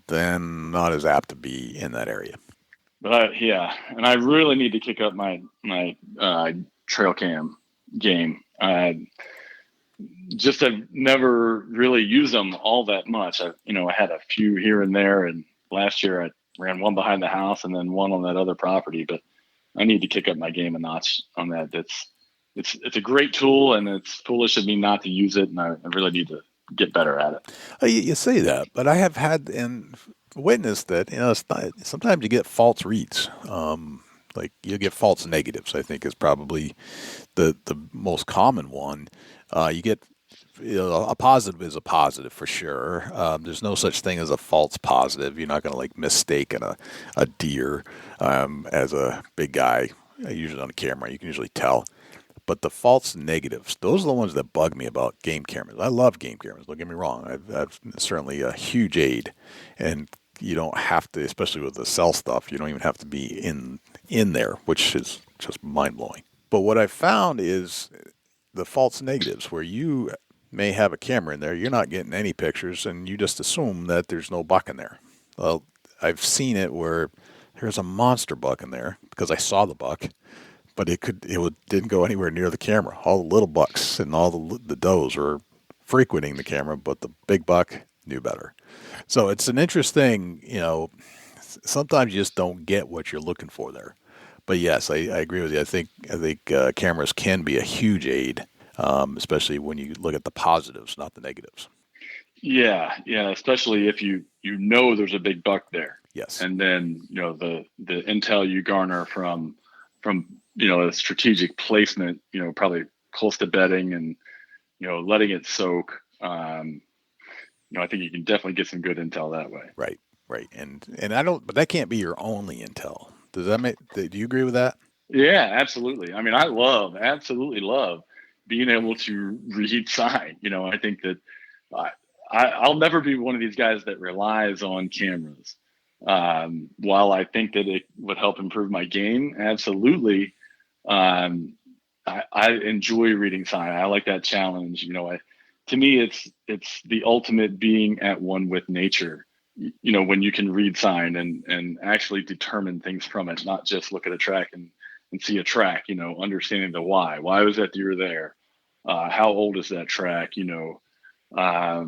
then not as apt to be in that area. But and I really need to kick up my trail cam game. Just have never really used them all that much. I had a few here and there, and last year I ran one behind the house and then one on that other property. But I need to kick up my game a notch on that. It's a great tool, and it's foolish of me not to use it, and I really need to get better at it. You say that, but I have had and witnessed that sometimes you get false reads. Like you get false negatives, I think is probably the most common one. You get a positive is a positive for sure. There's no such thing as a false positive. You're not going to mistake a deer as a big guy. Usually on a camera, you can usually tell. But the false negatives, those are the ones that bug me about game cameras. I love game cameras. Don't get me wrong. I've certainly a huge aid, and you don't have to, especially with the cell stuff. You don't even have to be in there, which is just mind blowing. But what I found is the false negatives, where you may have a camera in there, you're not getting any pictures, and you just assume that there's no buck in there. Well, I've seen it where there's a monster buck in there because I saw the buck, but it didn't go anywhere near the camera. All the little bucks and all the does were frequenting the camera, but the big buck knew better. So it's an interesting, sometimes you just don't get what you're looking for there. But yes, I agree with you. I think cameras can be a huge aid, especially when you look at the positives, not the negatives. Yeah, especially if you there's a big buck there. Yes. And then the intel you garner from a strategic placement, probably close to bedding and letting it soak. I think you can definitely get some good intel that way. Right. And but that can't be your only intel. Do you agree with that? Yeah, absolutely. I mean, I absolutely love being able to read sign. I think that I'll never be one of these guys that relies on cameras. While I think that it would help improve my game, absolutely. I enjoy reading sign. I like that challenge. To me, it's the ultimate being at one with nature. When you can read sign and actually determine things from it, not just look at a track and see a track, understanding the why. Why was that deer there? How old is that track? Where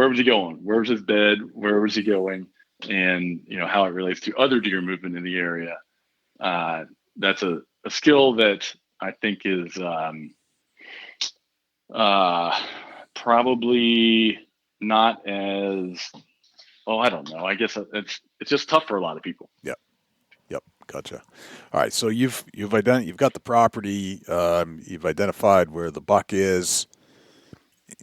was he going? Where was his bed? Where was he going? And, how it relates to other deer movement in the area. That's a skill that I think is probably not as, I don't know. I guess it's just tough for a lot of people. Yep. Gotcha. All right. So you've got the property. You've identified where the buck is.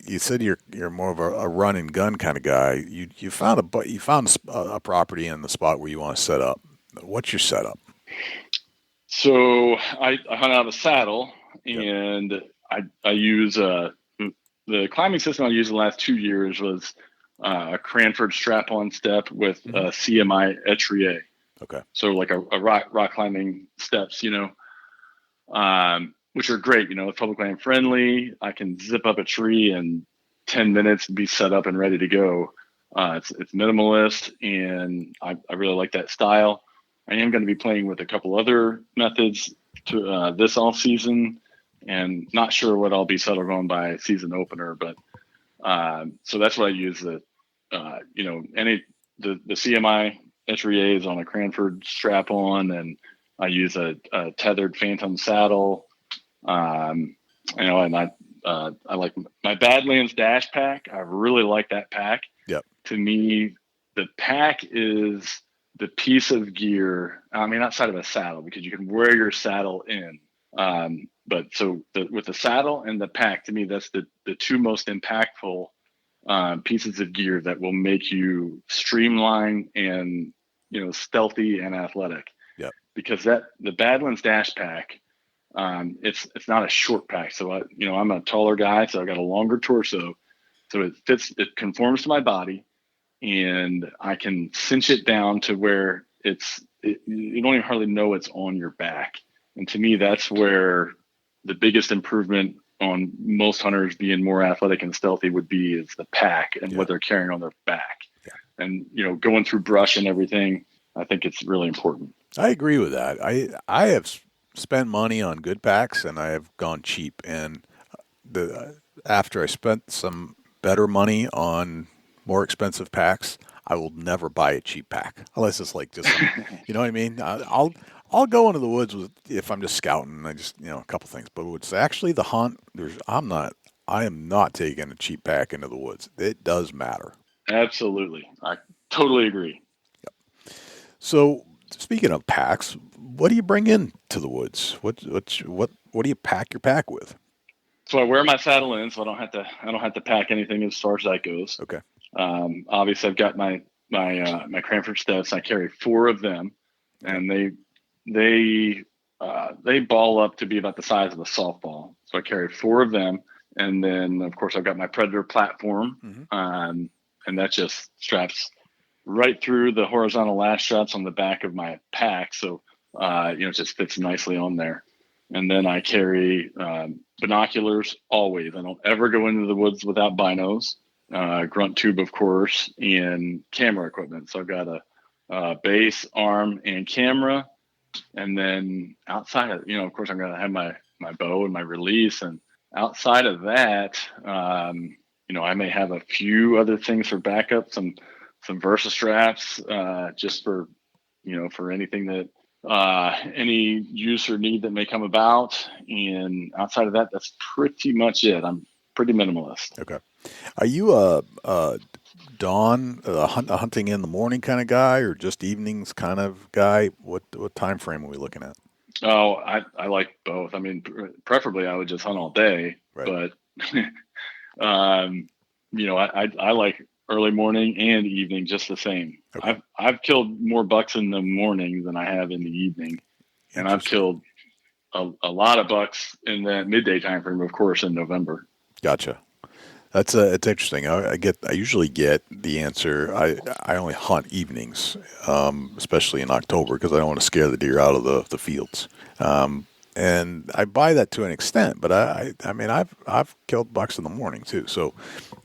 You said you're more of a run and gun kind of guy. You found a property in the spot where you want to set up. What's your setup? So I hunt out of a saddle, and I use the climbing system I used the last 2 years was a Cranford strap-on step with a CMI Etrier. Okay. So like a rock climbing steps, which are great. It's public land friendly. I can zip up a tree in 10 minutes and be set up and ready to go. It's minimalist, and I really like that style. I am going to be playing with a couple other methods to this all season, and not sure what I'll be settled on by season opener. But so that's what I use. The CMI Etriers on a Cranford strap on, and I use a tethered Phantom saddle. And I like my Badlands Dash pack. I really like that pack. Yep. To me, the pack is the piece of gear. I mean, outside of a saddle, because you can wear your saddle in. But so with the saddle and the pack, to me, that's the two most impactful pieces of gear that will make you streamline and, stealthy and athletic. Yep. Because the Badlands Dash pack, it's not a short pack. So I'm a taller guy, so I got a longer torso, so it conforms to my body, and I can cinch it down to where you don't even hardly know it's on your back. And to me, that's where the biggest improvement on most hunters being more athletic and stealthy would be is the pack and what they're carrying on their back. Yeah. And, going through brush and everything, I think it's really important. I agree with that. I have spent money on good packs, and I have gone cheap. And after I spent some better money on more expensive packs, I will never buy a cheap pack unless it's like just, you know what I mean? I'll go into the woods if I'm just scouting. I just, a couple things, but it's actually the hunt. I am not taking a cheap pack into the woods. It does matter. Absolutely. I totally agree. Yep. So speaking of packs, what do you bring in to the woods? What do you pack your pack with? So I wear my saddle in, so I don't have to pack anything as far as that goes. Okay. Obviously I've got my Cranford studs. I carry 4 of them, and they ball up to be about the size of a softball. So I carry 4 of them. And then of course I've got my Predator platform. And that just straps right through the horizontal lash straps on the back of my pack. So, it just fits nicely on there. And then I carry binoculars always. I don't ever go into the woods without binos, grunt tube, of course, and camera equipment. So I've got a base, arm, and camera. And then outside of course, I'm going to have my bow and my release. And outside of that, I may have a few other things for backup, some Versa straps, just for anything that any use or need that may come about. And outside of that, that's pretty much it. I'm pretty minimalist. Okay. Are you a hunting in the morning kind of guy, or just evenings kind of guy? What time frame are we looking at? Oh, I like both. I mean, preferably I would just hunt all day, right. But I like early morning and evening just the same. Okay. I've killed more bucks in the morning than I have in the evening, and I've killed a lot of bucks in that midday time frame, of course, in November. Gotcha. It's interesting. I usually get the answer. I only hunt evenings, especially in October, because I don't want to scare the deer out of the fields. And I buy that to an extent, but I mean I've killed bucks in the morning too. So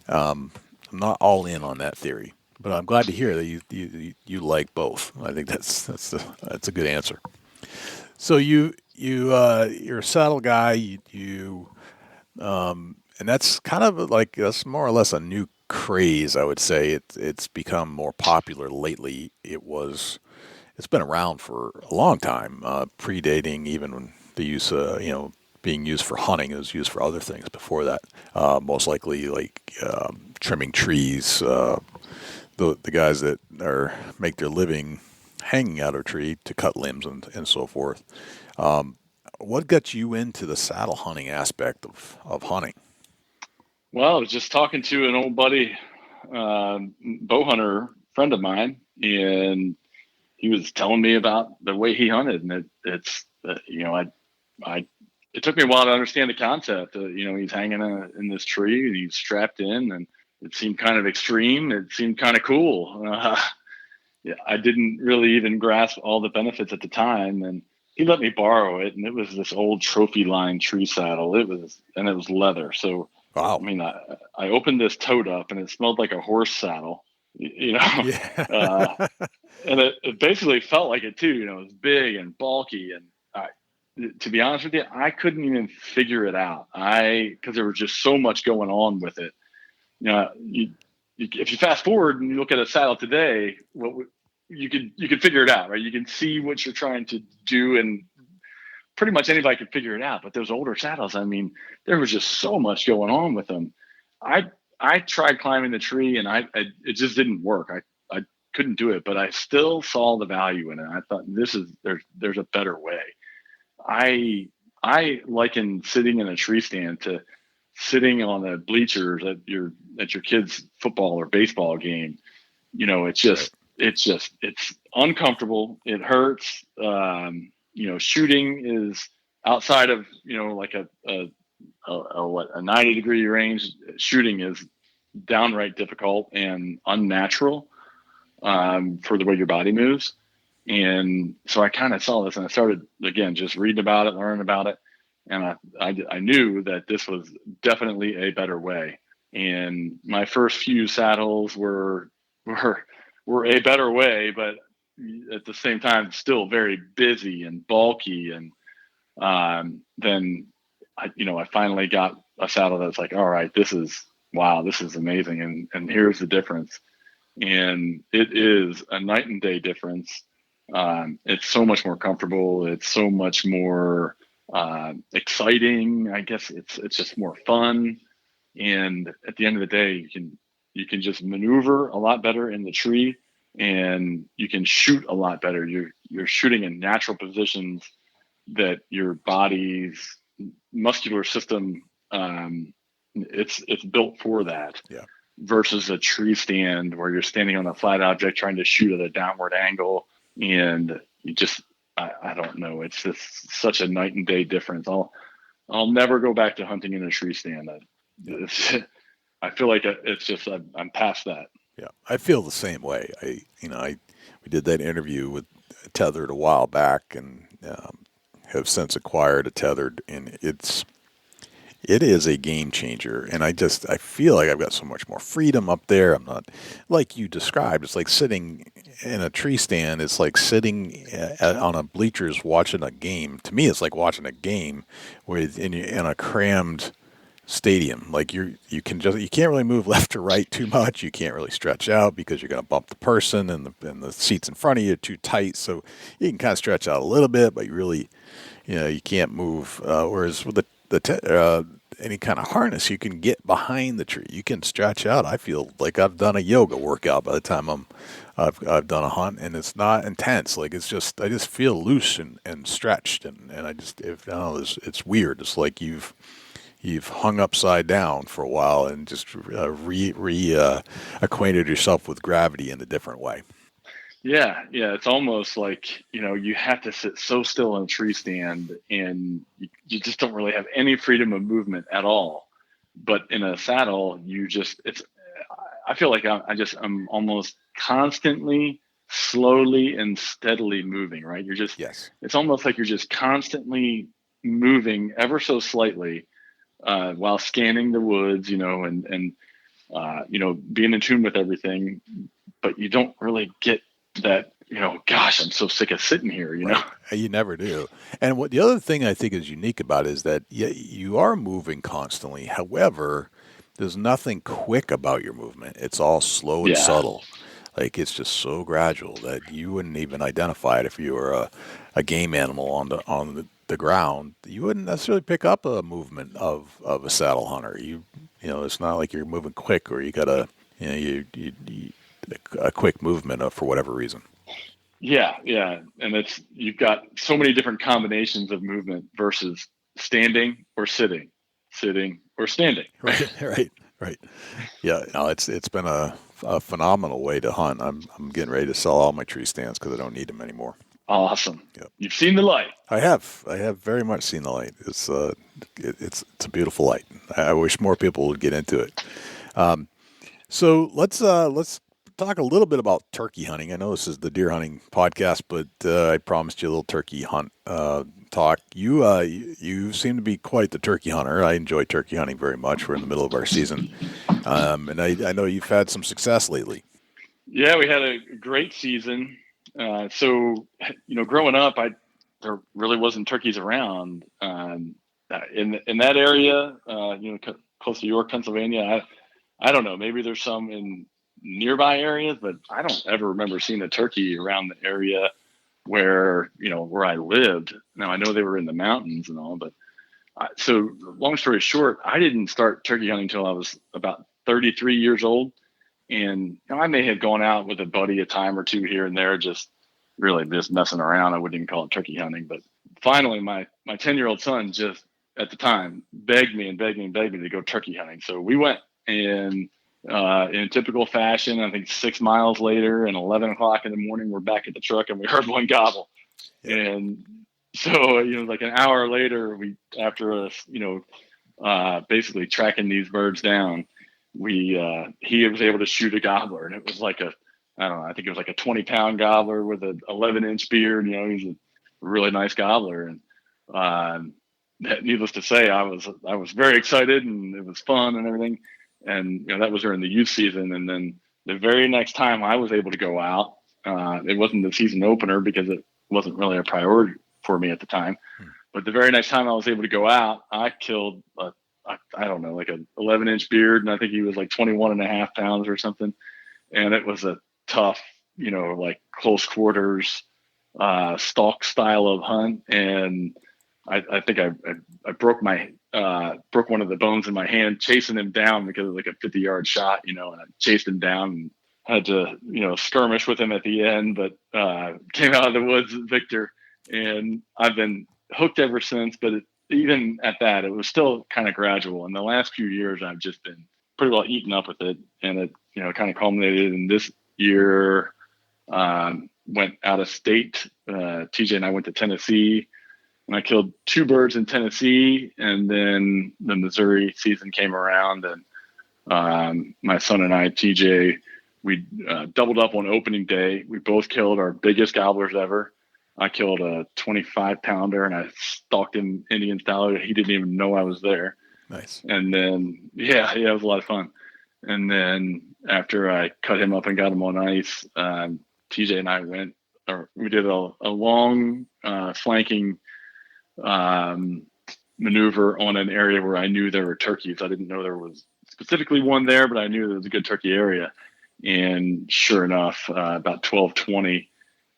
I'm not all in on that theory, but I'm glad to hear that you like both. I think that's a good answer. So you're a saddle guy. And that's kind of that's more or less a new craze, I would say. It's become more popular lately. It's been around for a long time, predating even when the use, being used for hunting. It was used for other things before that. Most likely trimming trees. The guys that make their living hanging out of a tree to cut limbs and so forth. What got you into the saddle hunting aspect of hunting? Well, I was just talking to an old buddy, bow hunter friend of mine, and he was telling me about the way he hunted, and it took me a while to understand the concept. He's hanging in this tree and he's strapped in, and it seemed kind of extreme. It seemed kind of cool. I didn't really even grasp all the benefits at the time, and he let me borrow it, and it was this old trophy line tree saddle. It was leather. So, wow. I mean, I opened this tote up and it smelled like a horse saddle, Yeah. and it basically felt like it too. It was big and bulky, and to be honest with you, I couldn't even figure it out. Because there was just so much going on with it. If you fast forward and you look at a saddle today, you could figure it out, right? You can see what you're trying to do, and pretty much anybody could figure it out. But those older saddles, I mean, there was just so much going on with them. I tried climbing the tree, and it just didn't work. I couldn't do it, but I still saw the value in it. I thought there's a better way. I liken sitting in a tree stand to sitting on the bleachers at your kid's football or baseball game. It's uncomfortable. It hurts. Shooting is outside of, like a 90-degree range. Shooting is downright difficult and unnatural for the way your body moves. And so I kind of saw this, and I started, again, just reading about it, learning about it. And I knew that this was definitely a better way. And my first few saddles were a better way, but at the same time, still very busy and bulky. And then I finally got a saddle that's like, all right, this is amazing. And here's the difference. And it is a night and day difference. It's so much more comfortable. It's so much more exciting. I guess it's just more fun. And at the end of the day, you can just maneuver a lot better in the tree, and you can shoot a lot better. You're shooting in natural positions that your body's muscular system it's built for that. Yeah. Versus a tree stand where you're standing on a flat object trying to shoot at a downward angle, and you just I don't know. It's just such a night and day difference. I'll never go back to hunting in a tree stand. I feel like it's just I'm past that. Yeah, I feel the same way. We did that interview with Tethered a while back, and have since acquired a Tethered, and it is a game changer. And I feel like I've got so much more freedom up there. I'm not, like you described, it's like sitting in a tree stand. It's like sitting on a bleachers watching a game. To me, it's like watching a game in a crammed stadium. Like you can't really move left or right too much. You can't really stretch out because you're going to bump the person, and the seats in front of you are too tight. So you can kind of stretch out a little bit, but you really, you can't move. Whereas with any kind of harness, you can get behind the tree. You can stretch out. I feel like I've done a yoga workout by the time I've done a hunt, and it's not intense. Like I just feel loose and stretched, and it's weird. It's like you've hung upside down for a while and just acquainted yourself with gravity in a different way. Yeah. It's almost like, you have to sit so still in a tree stand, and you just don't really have any freedom of movement at all. But in a saddle, I feel like I'm almost constantly, slowly and steadily moving, right? Yes. It's almost like you're just constantly moving ever so slightly, while scanning the woods, and being in tune with everything, but you don't really get that, gosh, I'm so sick of sitting here, Right. You never do. And the other thing I think is unique about it is that you are moving constantly. However, there's nothing quick about your movement. It's all slow and subtle. Like it's just so gradual that you wouldn't even identify it if you were a game animal on the ground. You wouldn't necessarily pick up a movement of a saddle hunter. It's not like you're moving quick, or you got a quick movement for whatever reason. Yeah. And you've got so many different combinations of movement versus standing or sitting or standing. Right. Yeah. No, it's been a phenomenal way to hunt. I'm getting ready to sell all my tree stands because I don't need them anymore. Awesome. Yep. You've seen the light. I have very much seen the light. It's a beautiful light. I wish more people would get into it. So let's talk a little bit about turkey hunting. I know this is the deer hunting podcast, but I promised you a little turkey hunt talk. You seem to be quite the turkey hunter. I enjoy turkey hunting very much. We're in the middle of our season, and I know you've had some success lately. Yeah, we had a great season. So growing up, there really wasn't turkeys around in that area. Close to York, Pennsylvania. I don't know. Maybe there's some in nearby areas, but I don't ever remember seeing a turkey around the area where I lived. Now I know they were in the mountains and all, but so long story short, I didn't start turkey hunting until I was about 33 years old. And I may have gone out with a buddy a time or two here and there, just messing around. I wouldn't even call it turkey hunting. But finally, my 10-year-old son just at the time begged me to go turkey hunting. So we went, and in typical fashion, I think 6 miles later and 11 o'clock in the morning, we're back at the truck and we heard one gobble. Yeah. And so, like an hour later, after basically tracking these birds down, he was able to shoot a gobbler, and it was like I think it was like a 20-pound gobbler with an 11-inch beard. He's a really nice gobbler. And needless to say, I was very excited, and it was fun and everything. And that was during the youth season. And then the very next time I was able to go out, it wasn't the season opener because it wasn't really a priority for me at the time. But the very next time I was able to go out, I killed I don't know, like an 11-inch beard, and I think he was like 21.5 pounds or something. And it was a tough, like close quarters, stalk style of hunt. And I think I broke one of the bones in my hand chasing him down because it was like a 50-yard shot, and I chased him down and had to, skirmish with him at the end, but came out of the woods victor. And I've been hooked ever since, but even at that, it was still kind of gradual. In the last few years, I've just been pretty well eaten up with it. And it, kind of culminated in this year, went out of state. TJ and I went to Tennessee, and I killed 2 birds in Tennessee. And then the Missouri season came around, and my son and I, TJ, we doubled up on opening day. We both killed our biggest gobblers ever. I killed a 25-pounder, and I stalked him Indian style. He didn't even know I was there. Nice. And then, yeah, it was a lot of fun. And then after I cut him up and got him on ice, TJ and I we did a long flanking maneuver on an area where I knew there were turkeys. I didn't know there was specifically one there, but I knew there was a good turkey area. And sure enough, about 12:20,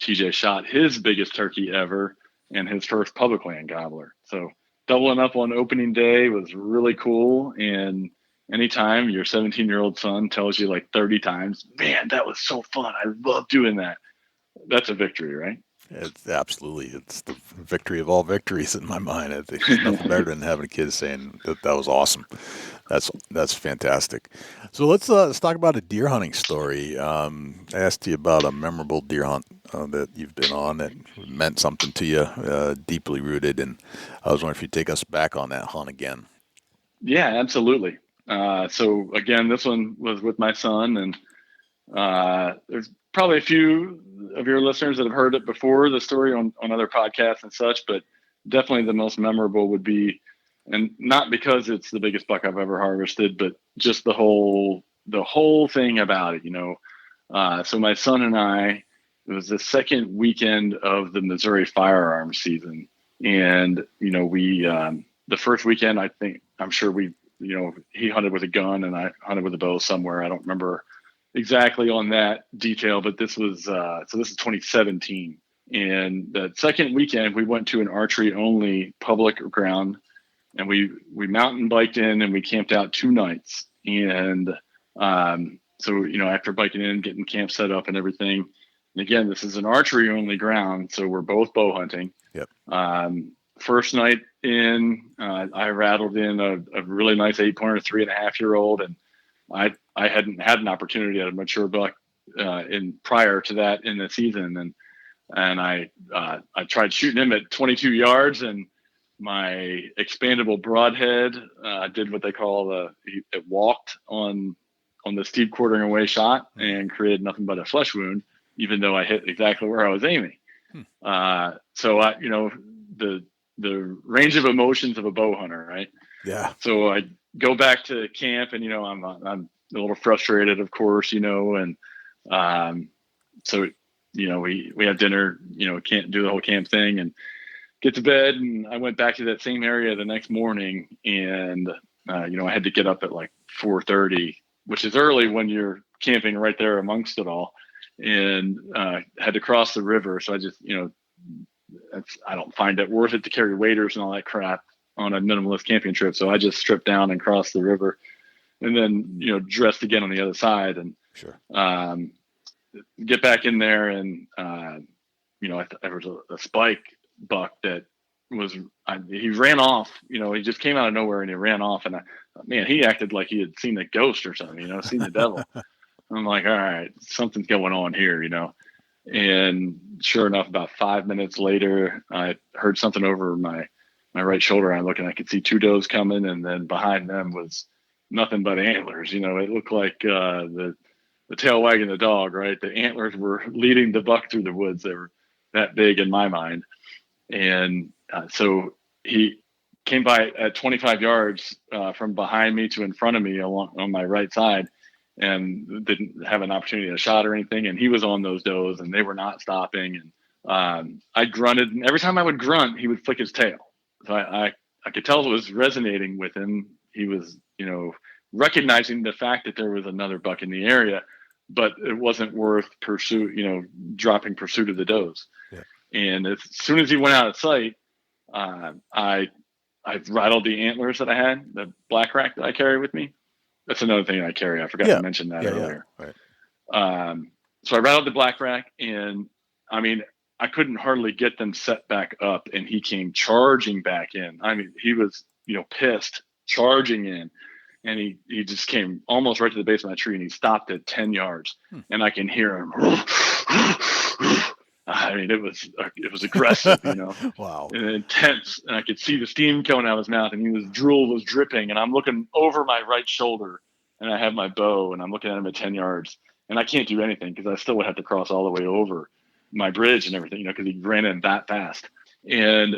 TJ shot his biggest turkey ever and his first public land gobbler. So doubling up on opening day was really cool. And anytime your 17-year-old son tells you like 30 times, man, that was so fun, I love doing that, that's a victory, right? It's the victory of all victories in my mind. I think there's nothing better than having a kid saying that was awesome. That's fantastic. So let's talk about a deer hunting story. I asked you about a memorable deer hunt that you've been on that meant something to you, deeply rooted, and I was wondering if you'd take us back on that hunt again. Yeah, absolutely. So again, this one was with my son, and there's probably a few of your listeners that have heard it before, the story on other podcasts and such, but definitely the most memorable would be, and not because it's the biggest buck I've ever harvested, but just the whole thing about it, so my son and I, it was the second weekend of the Missouri firearms season. And, we, the first weekend, I'm sure he hunted with a gun and I hunted with a bow somewhere. I don't remember exactly on that detail, but this was 2017. And the second weekend we went to an archery only public ground, and we mountain biked in and we camped out 2 nights. And so after biking in, getting camp set up and everything, and again, this is an archery only ground, so we're both bow hunting. Yep. First night in, I rattled in a really nice 8-pointer, 3.5-year-old, and I hadn't had an opportunity at a mature buck prior to that in the season, and I tried shooting him at 22 yards, and my expandable broadhead did what they call it walked on the steep quartering away shot and created nothing but a flesh wound, even though I hit exactly where I was aiming. So the range of emotions of a bow hunter, right? Yeah. So I go back to camp, and I'm a little frustrated, of course, and so we have dinner, can't do the whole camp thing, and get to bed, and I went back to that same area the next morning, and I had to get up at like 4:30, which is early when you're camping right there amongst it all, and had to cross the river. So I just, I don't find it worth it to carry waders and all that crap on a minimalist camping trip. So I just stripped down and crossed the river, and then, dressed again on the other side, and Sure. Get back in there. And, there was a spike buck that he ran off, he just came out of nowhere and he ran off. And he acted like he had seen a ghost or something, seen the devil. I'm like, all right, something's going on here, and sure enough, about 5 minutes later, I heard something over my right shoulder. I looked and I could see 2 does coming, and then behind them was nothing but antlers. It looked like the tail wagging the dog, right? The antlers were leading the buck through the woods. They were that big in my mind. And so he came by at 25 yards from behind me to in front of me on my right side, and didn't have an opportunity to shot or anything. And he was on those does, and they were not stopping. And I grunted, and every time I would grunt, he would flick his tail. So I could tell it was resonating with him. He was, recognizing the fact that there was another buck in the area, but it wasn't worth dropping pursuit of the does. Yeah. And as soon as he went out of sight, I rattled the antlers that I had, the black rack that I carry with me. That's another thing I carry. I forgot to mention that earlier. Yeah. Right. So I rattled the black rack, and I couldn't hardly get them set back up, and he came charging back in. He was, pissed, charging in, and he just came almost right to the base of my tree, and he stopped at 10 yards, and I can hear him. It was aggressive, Wow. and intense, and I could see the steam coming out of his mouth, and his drool was dripping, and I'm looking over my right shoulder, and I have my bow, and I'm looking at him at 10 yards, and I can't do anything because I still would have to cross all the way over my bridge and everything, because he ran in that fast. And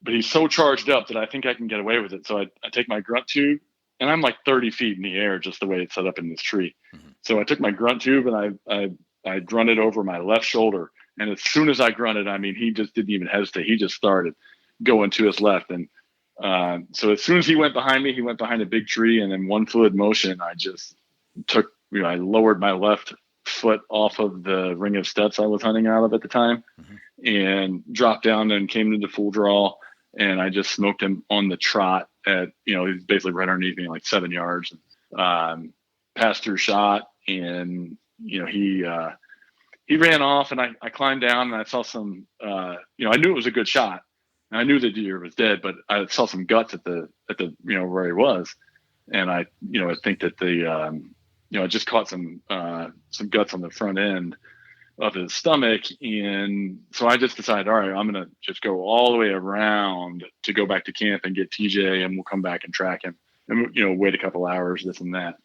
but he's so charged up that I think I can get away with it. So I take my grunt tube, and I'm like 30 feet in the air, just the way it's set up in this tree. Mm-hmm. So I took my grunt tube, and I grunted over my left shoulder. And as soon as I grunted, he just didn't even hesitate. He just started going to his left. And so as soon as he went behind me, he went behind a big tree, and in one fluid motion, I just I lowered my left foot off of the ring of steps I was hunting out of at the time, and dropped down and came into full draw, and I just smoked him on the trot at, he's basically right underneath me, like 7 yards, passed through shot, and he ran off, and I climbed down, and I saw some I knew it was a good shot, and I knew the deer was dead, but I saw some guts at the where he was, and I think that I just caught some guts on the front end of his stomach. And so I just decided, all right, I'm going to just go all the way around to go back to camp and get TJ, and we'll come back and track him and, wait a couple hours, this and that.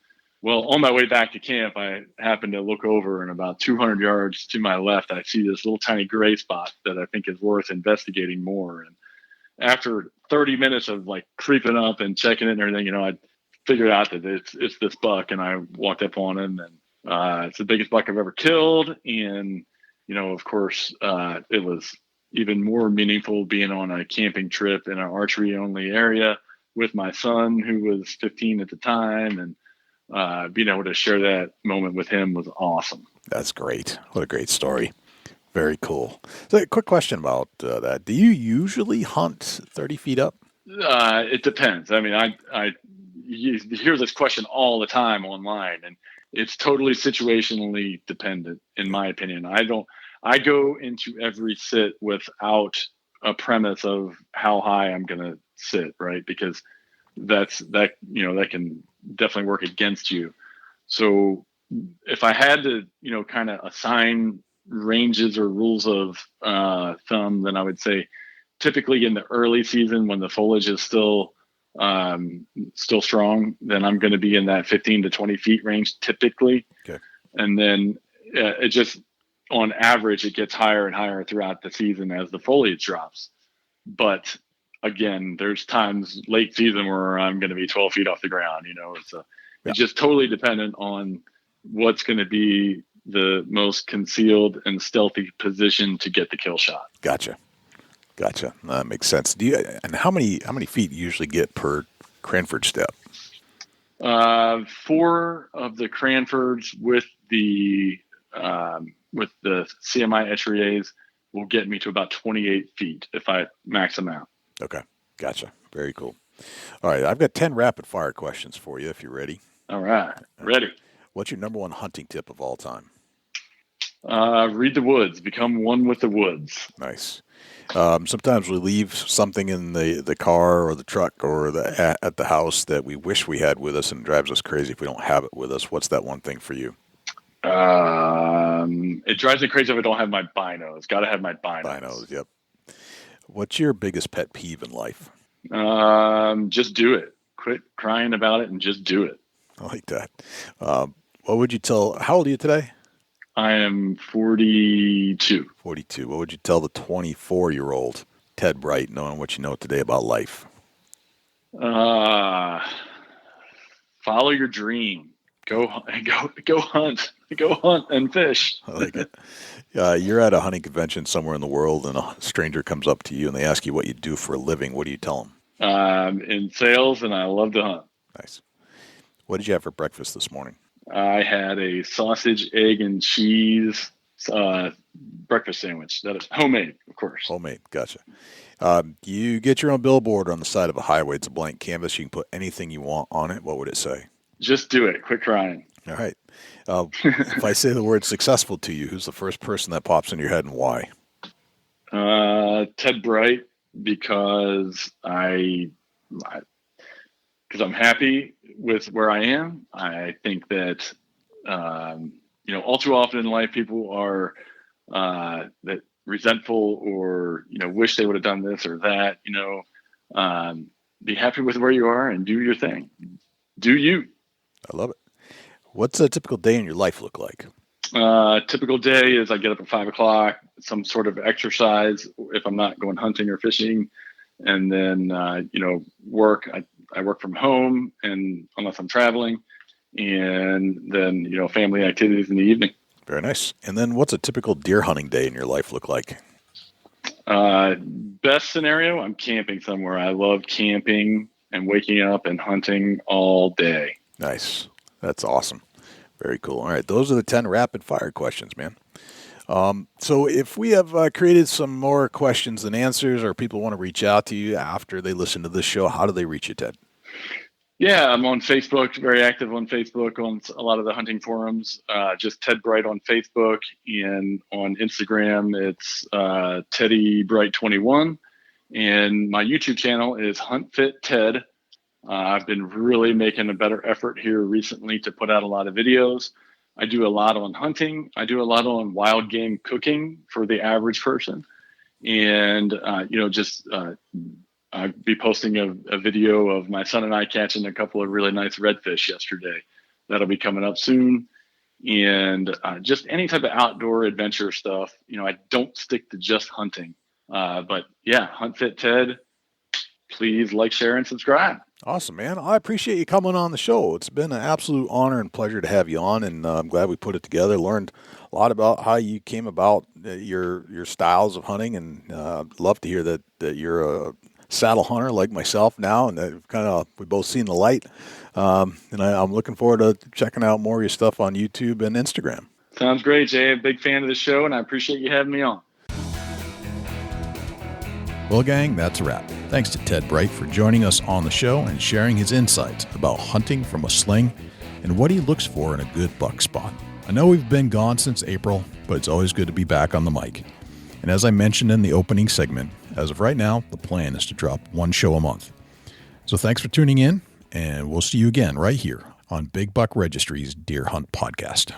Well, on my way back to camp, I happened to look over, and about 200 yards to my left, I see this little tiny gray spot that I think is worth investigating more. And after 30 minutes of like creeping up and checking it and everything, I figured out that it's this buck, and I walked up on him, and it's the biggest buck I've ever killed. And, of course, it was even more meaningful being on a camping trip in an archery only area with my son, who was 15 at the time, and being able to share that moment with him was awesome. That's great. What a great story. Very cool. So a quick question about that. Do you usually hunt 30 feet up? It depends. You hear this question all the time online, and it's totally situationally dependent, in my opinion. I go into every sit without a premise of how high I'm going to sit, right? Because that can definitely work against you. So if I had to, kind of assign ranges or rules of thumb, then I would say typically in the early season, when the foliage is still strong, then I'm going to be in that 15 to 20 feet range typically. Okay. And then it just, on average, it gets higher and higher throughout the season as the foliage drops. But again, there's times late season where I'm going to be 12 feet off the ground. It's just totally dependent on what's going to be the most concealed and stealthy position to get the kill shot. Gotcha. Gotcha. That makes sense. And how many feet you usually get per Cranford step? 4 of the Cranfords with the CMI Etriers will get me to about 28 feet if I max them out. Okay. Gotcha. Very cool. All right. I've got 10 rapid fire questions for you if you're ready. All right. Ready. What's your number one hunting tip of all time? Read the woods. Become one with the woods. Nice. Sometimes we leave something in the car or the truck or at the house that we wish we had with us, and it drives us crazy if we don't have it with us. What's that one thing for you? It drives me crazy if I don't have my binos. Got to have my binos. Binos, yep. What's your biggest pet peeve in life? Just do it. Quit crying about it and just do it. I like that. What would you tell? How old are you today? I am 42. 42. What would you tell the 24-year-old Ted Bright, knowing what you know today about life? Follow your dream. Go hunt. Go hunt and fish. I like it. You're at a hunting convention somewhere in the world, and a stranger comes up to you and they ask you what you do for a living. What do you tell them? In sales, and I love to hunt. Nice. What did you have for breakfast this morning? I had a sausage, egg, and cheese breakfast sandwich. That is homemade, of course. Homemade. Gotcha. You get your own billboard on the side of a highway. It's a blank canvas. You can put anything you want on it. What would it say? Just do it. Quit crying. All right. If I say the word successful to you, who's the first person that pops in your head and why? Ted Bright, because I'm happy with where I am. I think that, all too often in life, people are that resentful or, wish they would have done this or that, be happy with where you are and do your thing. Do you. I love it. What's a typical day in your life look like? Typical day is I get up at 5 o'clock, some sort of exercise if I'm not going hunting or fishing, and then, work. I work from home, and unless I'm traveling, and then, family activities in the evening. Very nice. And then what's a typical deer hunting day in your life look like? Best scenario, I'm camping somewhere. I love camping and waking up and hunting all day. Nice. That's awesome. Very cool. All right. Those are the 10 rapid fire questions, man. So if we have created some more questions than answers, or people want to reach out to you after they listen to this show, how do they reach you, Ted? Yeah, I'm on Facebook, very active on Facebook, on a lot of the hunting forums, just Ted Bright on Facebook, and on Instagram, it's Teddy Bright 21. And my YouTube channel is Hunt Fit Ted. I've been really making a better effort here recently to put out a lot of videos. I do a lot on hunting. I do a lot on wild game cooking for the average person. And, I'll be posting a video of my son and I catching a couple of really nice redfish yesterday. That'll be coming up soon. And just any type of outdoor adventure stuff. I don't stick to just hunting. But yeah, Hunt Fit Ted. Please like, share, and subscribe. Awesome, man. I appreciate you coming on the show. It's been an absolute honor and pleasure to have you on, and I'm glad we put it together. Learned a lot about how you came about your styles of hunting, and love to hear that you're a saddle hunter like myself now, and that we both seen the light. And I'm looking forward to checking out more of your stuff on YouTube and Instagram. Sounds great, Jay. I'm a big fan of the show, and I appreciate you having me on. Well, gang, that's a wrap. Thanks to Ted Bright for joining us on the show and sharing his insights about hunting from a sling and what he looks for in a good buck spot. I know we've been gone since April, but it's always good to be back on the mic. And as I mentioned in the opening segment, as of right now, the plan is to drop one show a month. So thanks for tuning in, and we'll see you again right here on Big Buck Registry's Deer Hunt Podcast.